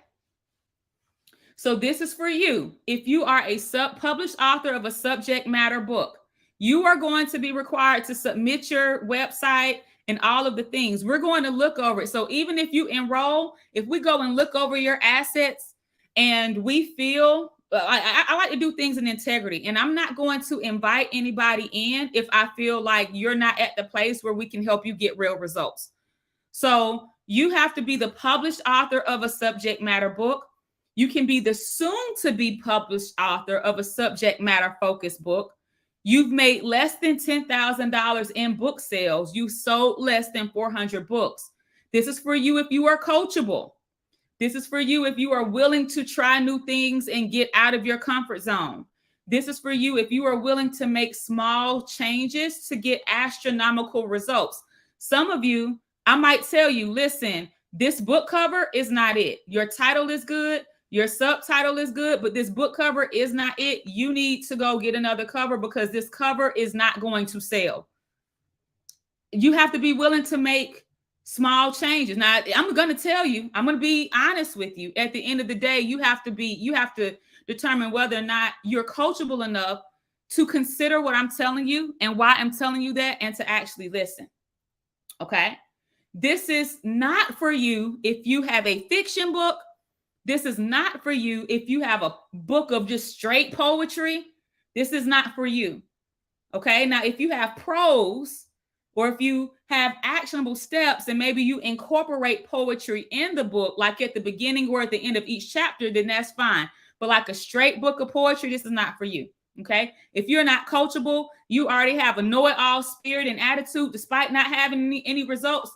So this is for you. If you are a published author of a subject matter book, you are going to be required to submit your website and all of the things. We're going to look over it. So even if you enroll, if we go and look over your assets and we feel, I like to do things in integrity, and I'm not going to invite anybody in if I feel like you're not at the place where we can help you get real results. So you have to be the published author of a subject matter book. You can be the soon to be published author of a subject matter focused book. You've made less than $10,000 in book sales. You sold less than 400 books. This is for you if you are coachable. This is for you if you are willing to try new things and get out of your comfort zone. This is for you if you are willing to make small changes to get astronomical results. Some of you, I might tell you, listen, this book cover is not it. Your title is good. Your subtitle is good, but this book cover is not it. You need to go get another cover because this cover is not going to sell. You have to be willing to make small changes. Now, I'm going to tell you, I'm going to be honest with you. At the end of the day, you have to determine whether or not you're coachable enough to consider what I'm telling you and why I'm telling you that, and to actually listen. Okay. This is not for you if you have a fiction book. This is not for you if you have a book of just straight poetry. This is not for you. Okay. Now, if you have prose, or if you have actionable steps and maybe you incorporate poetry in the book, like at the beginning or at the end of each chapter, then that's fine. But like a straight book of poetry, this is not for you. Okay. If you're not coachable, you already have a know-it-all spirit and attitude, despite not having any results,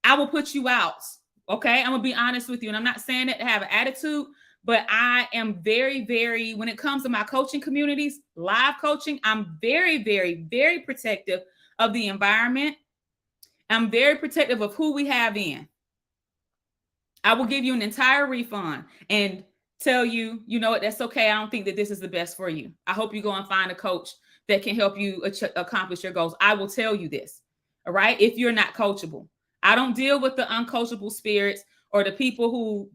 I will put you out. Okay. I'm going to be honest with you. And I'm not saying that to have an attitude, but I am very, very, when it comes to my coaching communities, live coaching, I'm very, very, very protective of the environment. I'm very protective of who we have in. I will give you an entire refund and tell you, you know what, that's okay. I don't think that this is the best for you. I hope you go and find a coach that can help you accomplish your goals. I will tell you this. All right. If you're not coachable, I don't deal with the uncoachable spirits or the people who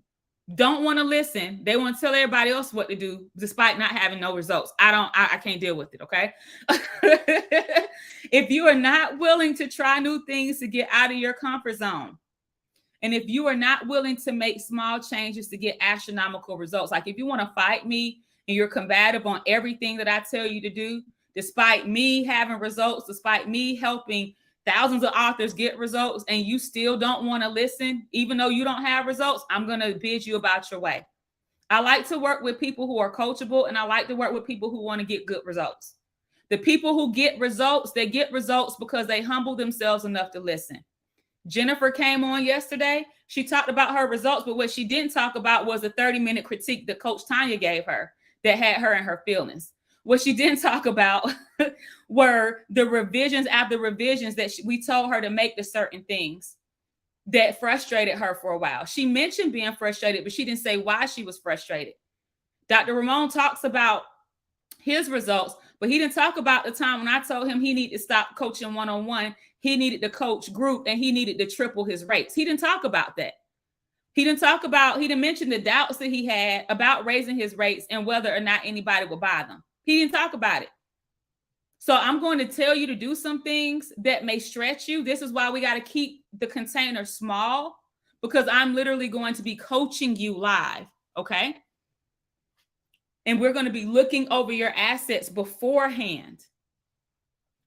don't want to listen. They want to tell everybody else what to do despite not having no results. I can't deal with it. Okay. If you are not willing to try new things to get out of your comfort zone, and if you are not willing to make small changes to get astronomical results, like if you want to fight me and you're combative on everything that I tell you to do, despite me having results, despite me helping thousands of authors get results, and you still don't want to listen, even though you don't have results, I'm going to bid you about your way. I like to work with people who are coachable, and I like to work with people who want to get good results. The people who get results, they get results because they humble themselves enough to listen. Jennifer came on yesterday. She talked about her results, but what she didn't talk about was a 30-minute critique that Coach Tanya gave her that had her in her feelings. What she didn't talk about were the revisions after revisions that we told her to make to certain things that frustrated her for a while. She mentioned being frustrated, but she didn't say why she was frustrated. Dr. Ramon talks about his results, but he didn't talk about the time when I told him he needed to stop coaching one-on-one. He needed to coach group, and he needed to triple his rates. He didn't talk about that. He didn't mention the doubts that he had about raising his rates and whether or not anybody would buy them. He didn't talk about it. So I'm going to tell you to do some things that may stretch you. This is why we got to keep the container small, because I'm literally going to be coaching you live. Okay. And we're going to be looking over your assets beforehand.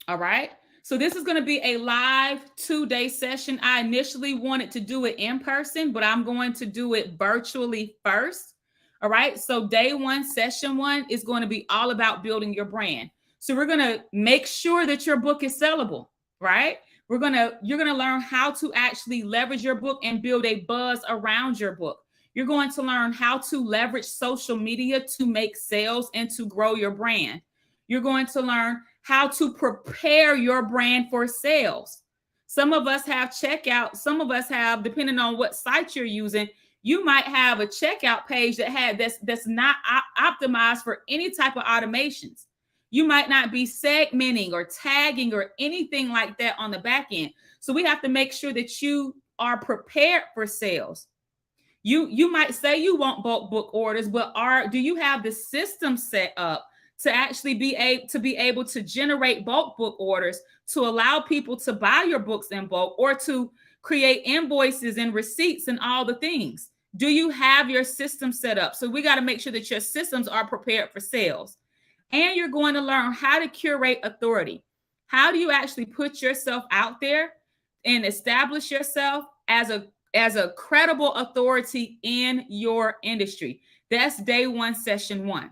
All right. So this is going to be a live 2-day session. I initially wanted to do it in person, but I'm going to do it virtually first. All right. So day 1, session 1 is going to be all about building your brand. So we're going to make sure that your book is sellable, right? You're going to learn how to actually leverage your book and build a buzz around your book. You're going to learn how to leverage social media to make sales and to grow your brand. You're going to learn how to prepare your brand for sales. Some of us have checkout. Some of us have, depending on what site you're using, you might have a checkout page that's not optimized for any type of automations. You might not be segmenting or tagging or anything like that on the back end. So we have to make sure that you are prepared for sales. You might say you want bulk book orders, but do you have the system set up to actually be able to generate bulk book orders to allow people to buy your books in bulk, or to create invoices and receipts and all the things? Do you have your system set up? So we got to make sure that your systems are prepared for sales. And you're going to learn how to curate authority. How do you actually put yourself out there and establish yourself as a credible authority in your industry? That's day 1, session 1.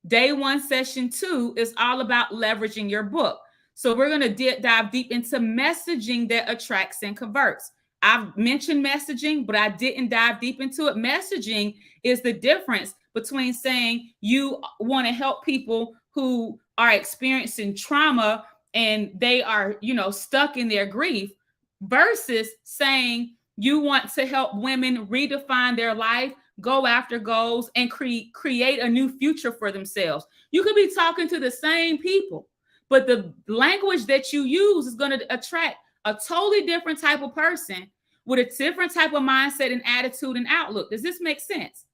Day 1, session 2 is all about leveraging your book. So we're going to dive deep into messaging that attracts and converts. I've mentioned messaging, but I didn't dive deep into it. Messaging is the difference between saying you want to help people who are experiencing trauma and they are, stuck in their grief, versus saying you want to help women redefine their life, go after goals, and create a new future for themselves. You could be talking to the same people, but the language that you use is going to attract a totally different type of person with a different type of mindset and attitude and outlook. Does this make sense?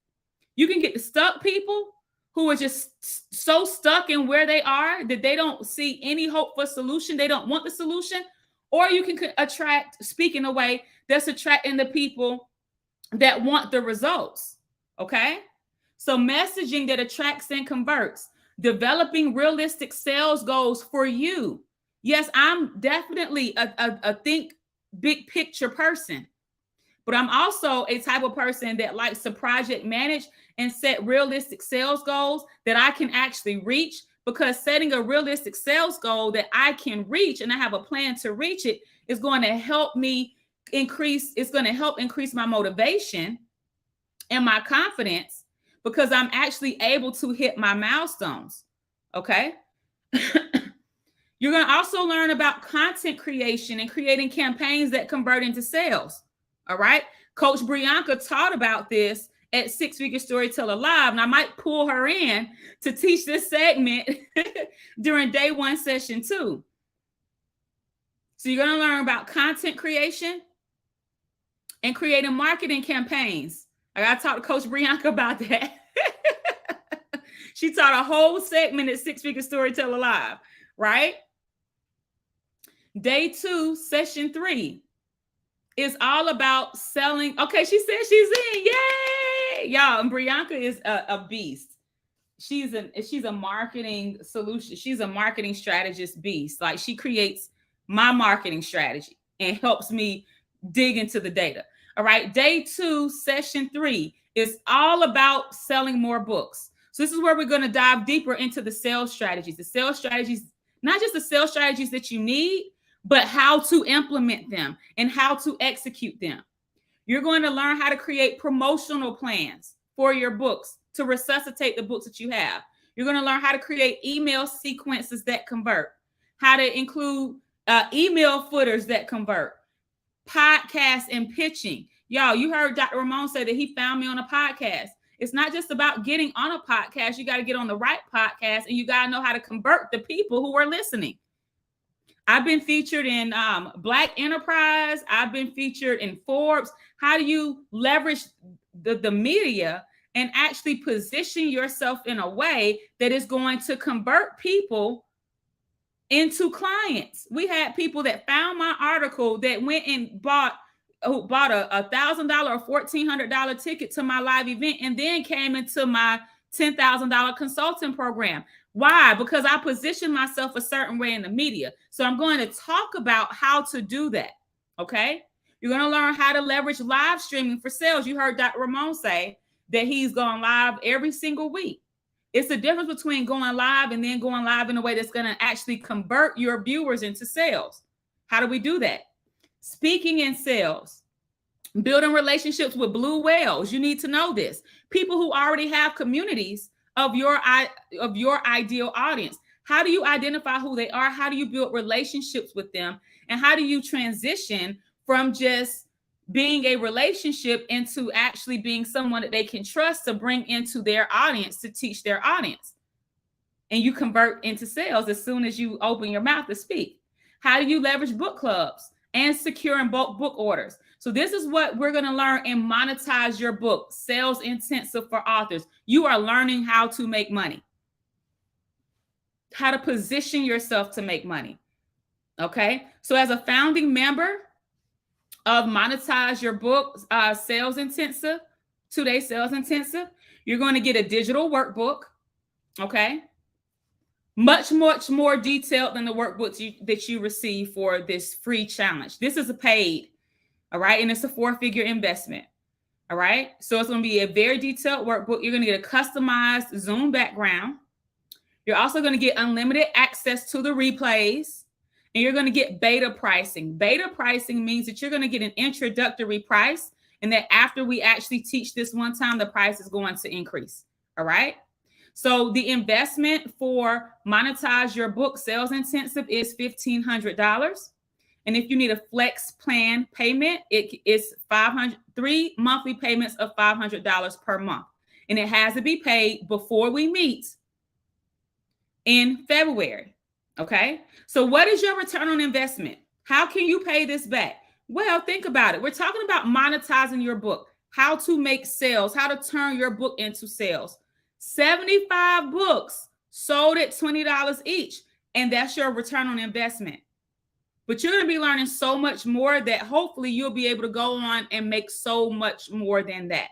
You can get the stuck people who are just so stuck in where they are that they don't see any hope for solution. They don't want the solution. Or you can speak in a way that's attracting the people that want the results. Okay. So messaging that attracts and converts, developing realistic sales goals for you. Yes, I'm definitely a think big picture person, but I'm also a type of person that likes to project manage and set realistic sales goals that I can actually reach, because setting a realistic sales goal that I can reach and I have a plan to reach it is going to help me increase my motivation and my confidence, because I'm actually able to hit my milestones. Okay. You're going to also learn about content creation and creating campaigns that convert into sales. All right. Coach Brianka taught about this at Six Figure Storyteller Live, and I might pull her in to teach this segment during day 1, session 2. So you're going to learn about content creation and creating marketing campaigns I got to talk to Coach Brianka about that. She taught a whole segment at Six Figure Storyteller Live, right? Day 2, session 3 is all about selling. Okay, she said she's in. Yay! Y'all, and Brianka is a beast. She's a marketing solution. She's a marketing strategist beast. Like, she creates my marketing strategy and helps me dig into the data. All right. Day 2, session 3 is all about selling more books. So this is where we're going to dive deeper into the sales strategies. The sales strategies, not just the sales strategies that you need, but how to implement them and how to execute them. You're going to learn how to create promotional plans for your books to resuscitate the books that you have. You're going to learn how to create email sequences that convert, how to include email footers that convert, podcasts and pitching. Y'all, you heard Dr. Ramon say that he found me on a podcast. It's not just about getting on a podcast. You got to get on the right podcast, and you got to know how to convert the people who are listening. I've been featured in Black Enterprise. I've been featured in Forbes. How do you leverage the media and actually position yourself in a way that is going to convert people into clients? We had people that found my article that went and bought a $1,000 or $1,400 ticket to my live event and then came into my $10,000 consulting program. Why? Because I position myself a certain way in the media. So I'm going to talk about how to do that. Okay. You're going to learn how to leverage live streaming for sales. You heard Dr. Ramon say that he's going live every single week. It's the difference between going live and then going live in a way that's going to actually convert your viewers into sales. How do we do that? Speaking in sales, building relationships with blue whales. You need to know this. People who already have communities of your ideal audience. How do you identify who they are? How do you build relationships with them? And how do you transition from just being a relationship into actually being someone that they can trust to bring into their audience, to teach their audience? And you convert into sales as soon as you open your mouth to speak. How do you leverage book clubs and secure and bulk book orders? So this is what we're going to learn in Monetize Your Book, Sales Intensive for Authors. You are learning how to make money, how to position yourself to make money. Okay. So as a founding member of Monetize Your Book, Sales Intensive, 2-day Sales Intensive, you're going to get a digital workbook. Okay. Much more detailed than the workbooks that you receive for this free challenge. This is a paid. All right. And it's a 4-figure investment. All right. So it's going to be a very detailed workbook. You're going to get a customized Zoom background. You're also going to get unlimited access to the replays, and you're going to get beta pricing. Beta pricing means that you're going to get an introductory price, and that after we actually teach this one time, the price is going to increase. All right. So the investment for Monetize Your Book Sales Intensive is $1,500. And if you need a flex plan payment, it's 3 monthly payments of $500 per month. And it has to be paid before we meet in February. Okay. So what is your return on investment? How can you pay this back? Well, think about it. We're talking about monetizing your book, how to make sales, how to turn your book into sales. 75 books sold at $20 each. And that's your return on investment. But you're going to be learning so much more that hopefully you'll be able to go on and make so much more than that.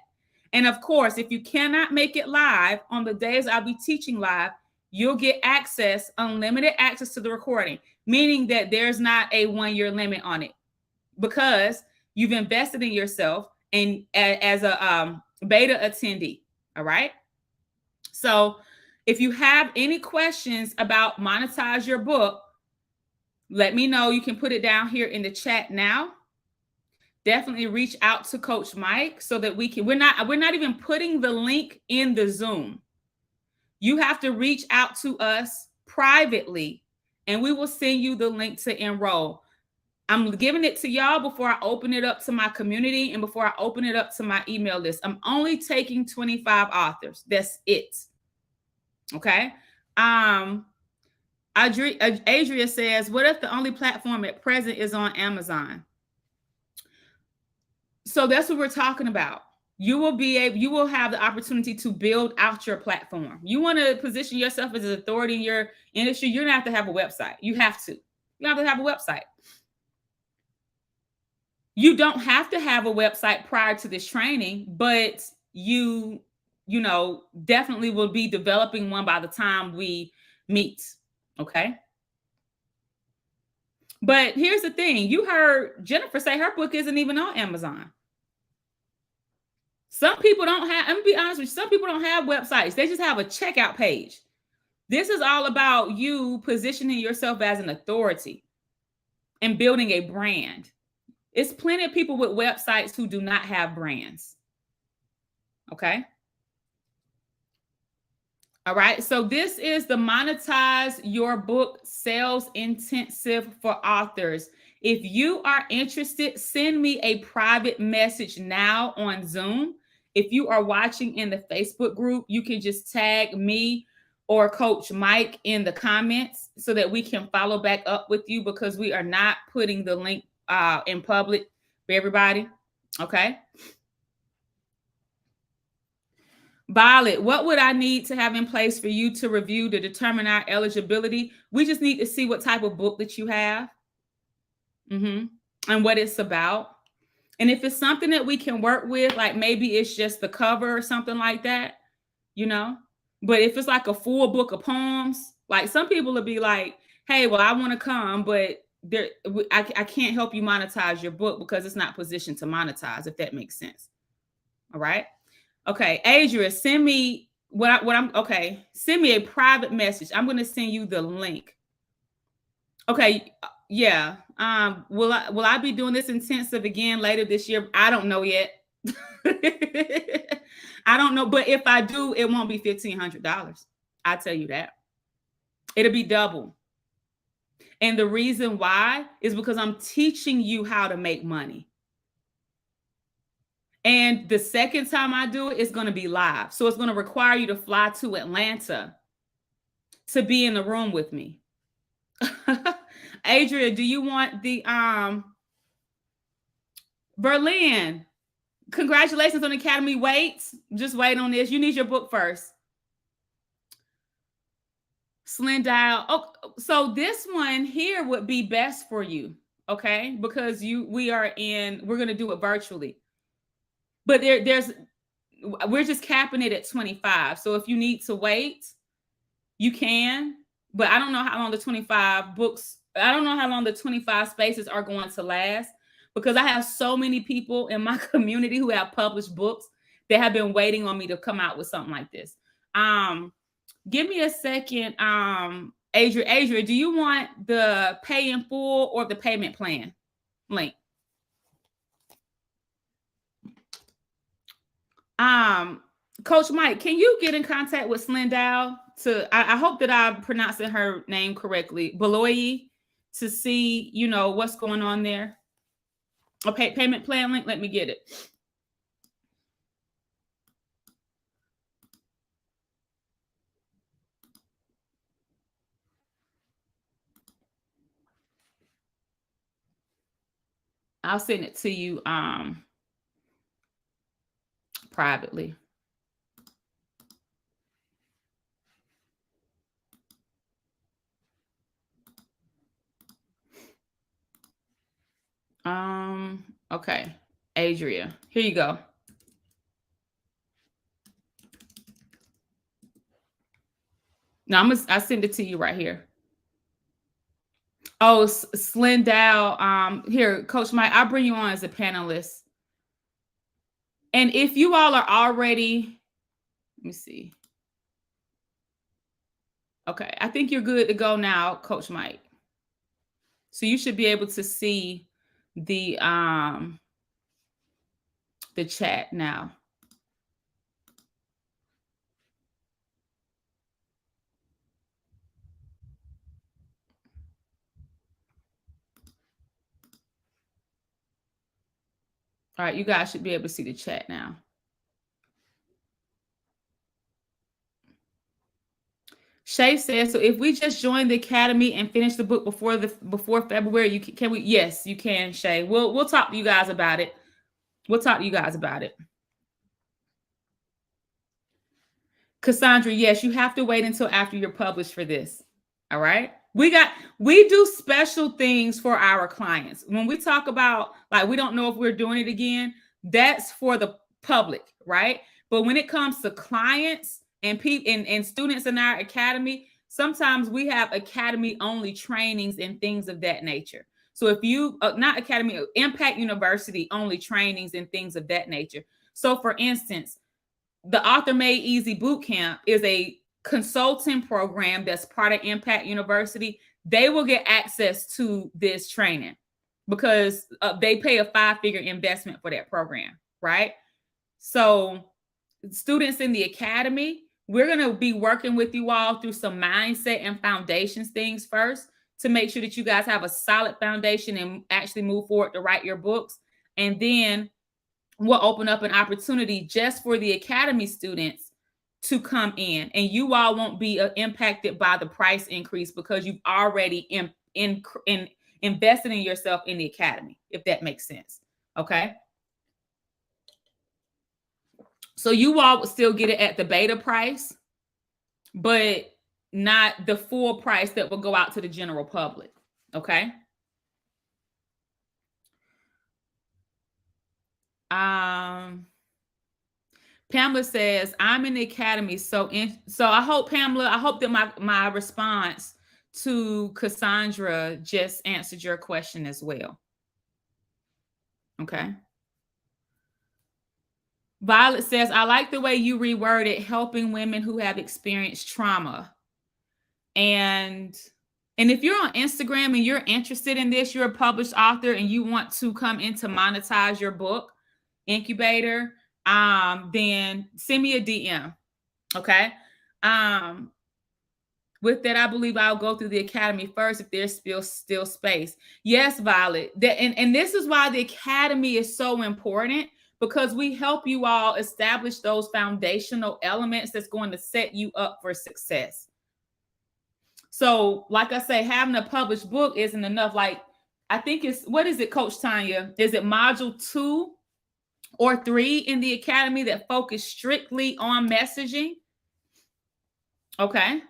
And of course, if you cannot make it live on the days I'll be teaching live, you'll get access, unlimited access to the recording, meaning that there's not a 1-year limit on it because you've invested in yourself and as a beta attendee. All right. So if you have any questions about Monetize Your Book, let me know. You can put it down here in the chat now. Definitely reach out to Coach Mike so that we can, we're not even putting the link in the Zoom. You have to reach out to us privately and we will send you the link to enroll. I'm giving it to y'all before I open it up to my community and before I open it up to my email list. I'm only taking 25 authors. That's it. Okay. Adria says, what if the only platform at present is on Amazon? So that's what we're talking about. you will have the opportunity to build out your platform. You want to position yourself as an authority in your industry, you're gonna have to have a website. You have to have a website. You don't have to have a website prior to this training, but you know, definitely will be developing one by the time we meet. Okay. But here's the thing. You heard Jennifer say her book isn't even on Amazon. Some people don't have, I'm gonna be honest with you, some people don't have websites. They just have a checkout page. This is all about you positioning yourself as an authority and building a brand. It's plenty of people with websites who do not have brands. Okay. All right. So this is the Monetize Your Book Sales Intensive for Authors. If you are interested, send me a private message now on Zoom. If you are watching in the Facebook group, you can just tag me or Coach Mike in the comments so that we can follow back up with you, because we are not putting the link in public for everybody. Okay. Violet, what would I need to have in place for you to review to determine our eligibility? We just need to see what type of book that you have and what it's about. And if it's something that we can work with, like maybe it's just the cover or something like that, you know. But if it's like a full book of poems, like some people will be like, hey, well, I want to come, but I can't help you monetize your book because it's not positioned to monetize, if that makes sense. All right. Okay, Adria, send me send me a private message. I'm going to send you the link. Okay, yeah. Will I be doing this intensive again later this year? I don't know yet. I don't know, but if I do, it won't be $1,500. I tell you that. It'll be double. And the reason why is because I'm teaching you how to make money. And the second time I do it, it's going to be live. So it's going to require you to fly to Atlanta to be in the room with me. Adria, do you want the Berlin? Congratulations on Academy. Just wait on this. You need your book first. Slendile. Oh, so this one here would be best for you, okay? Because we're going to do it virtually. But we're just capping it at 25. So if you need to wait, you can. But I don't know how long the 25 spaces are going to last, because I have so many people in my community who have published books that have been waiting on me to come out with something like this. Give me a second. Adria, do you want the pay in full or the payment plan link? Coach Mike, can you get in contact with Slendile I hope that I'm pronouncing her name correctly, Beloyi, to see, what's going on there? Okay, payment plan link, let me get it. I'll send it to you privately. Okay, Adria, here you go. Now I send it to you right here. Oh, Slendile. Here, Coach Mike, I'll bring you on as a panelist. And if you all are already, let me see. Okay, I think you're good to go now, Coach Mike. So you should be able to see the chat now. All right, you guys should be able to see the chat now. Shay says, so if we just join the Academy and finish the book before February, can we? Yes, you can, Shay. We'll talk to you guys about it. We'll talk to you guys about it. Cassandra, yes, you have to wait until after you're published for this. All right. We do special things for our clients. When we talk about, like, we don't know if we're doing it again, that's for the public, right? But when it comes to clients and people and students in our academy, sometimes we have academy only trainings and things of that nature. So if you, not academy, Impact University only trainings and things of that nature. So for instance, the Author Made Easy Bootcamp is a consulting program that's part of Impact University. They will get access to this training because they pay a 5-figure investment for that program, right? So students in the academy, we're going to be working with you all through some mindset and foundations things first to make sure that you guys have a solid foundation and actually move forward to write your books. And then we'll open up an opportunity just for the academy students to come in, and you all won't be impacted by the price increase because you've already invested in yourself in the academy, if that makes sense. Okay. So you all will still get it at the beta price, but not the full price that will go out to the general public. Okay. Pamela says, I'm in the academy. So I hope, Pamela, I hope that my response to Cassandra just answered your question as well. Okay. Violet says, I like the way you reworded helping women who have experienced trauma. And if you're on Instagram and you're interested in this, you're a published author and you want to come in to monetize your book, Incubator, then send me a DM. Okay. With that, I believe I'll go through the academy first if there's still space. Yes, Violet. And this is why the academy is so important, because we help you all establish those foundational elements that's going to set you up for success. So, like I say, having a published book isn't enough. Like, I think it's, what is it, Coach Tanya? Is it module 2 or 3 in the academy that focus strictly on messaging? Okay.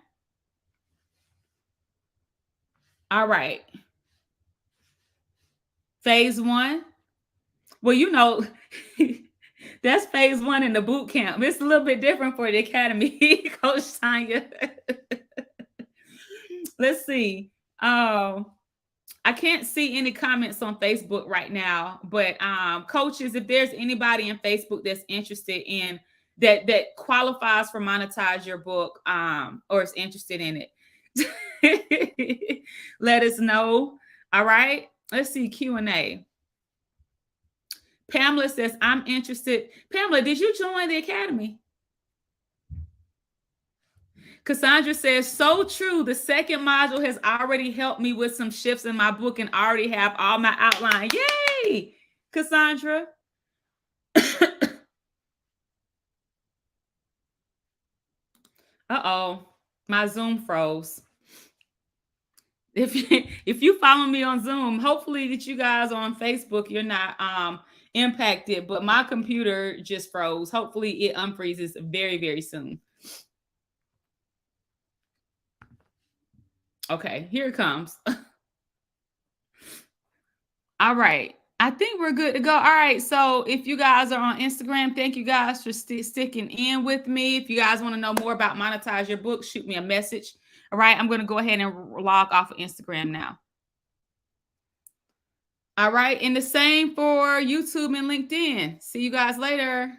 All right. Phase 1. Well, you know, that's phase 1 in the boot camp. It's a little bit different for the academy, Coach Tanya. Let's see. I can't see any comments on Facebook right now, but coaches, if there's anybody in Facebook that's interested in that qualifies for monetize your book, or is interested in it, let us know. All right. Let's see, Q&A. Pamela says, I'm interested. Pamela, did you join the academy? Cassandra says, so true. The second module has already helped me with some shifts in my book and already have all my outline. Yay, Cassandra. Uh-oh, my Zoom froze. If you follow me on Zoom, hopefully that you guys on Facebook, you're not impacted, but my computer just froze. Hopefully it unfreezes very, very soon. Okay, here it comes. All right. I think we're good to go. All right. So if you guys are on Instagram, thank you guys for sticking in with me. If you guys want to know more about monetize your book, shoot me a message. All right. I'm going to go ahead and log off of Instagram now. All right. And the same for YouTube and LinkedIn. See you guys later.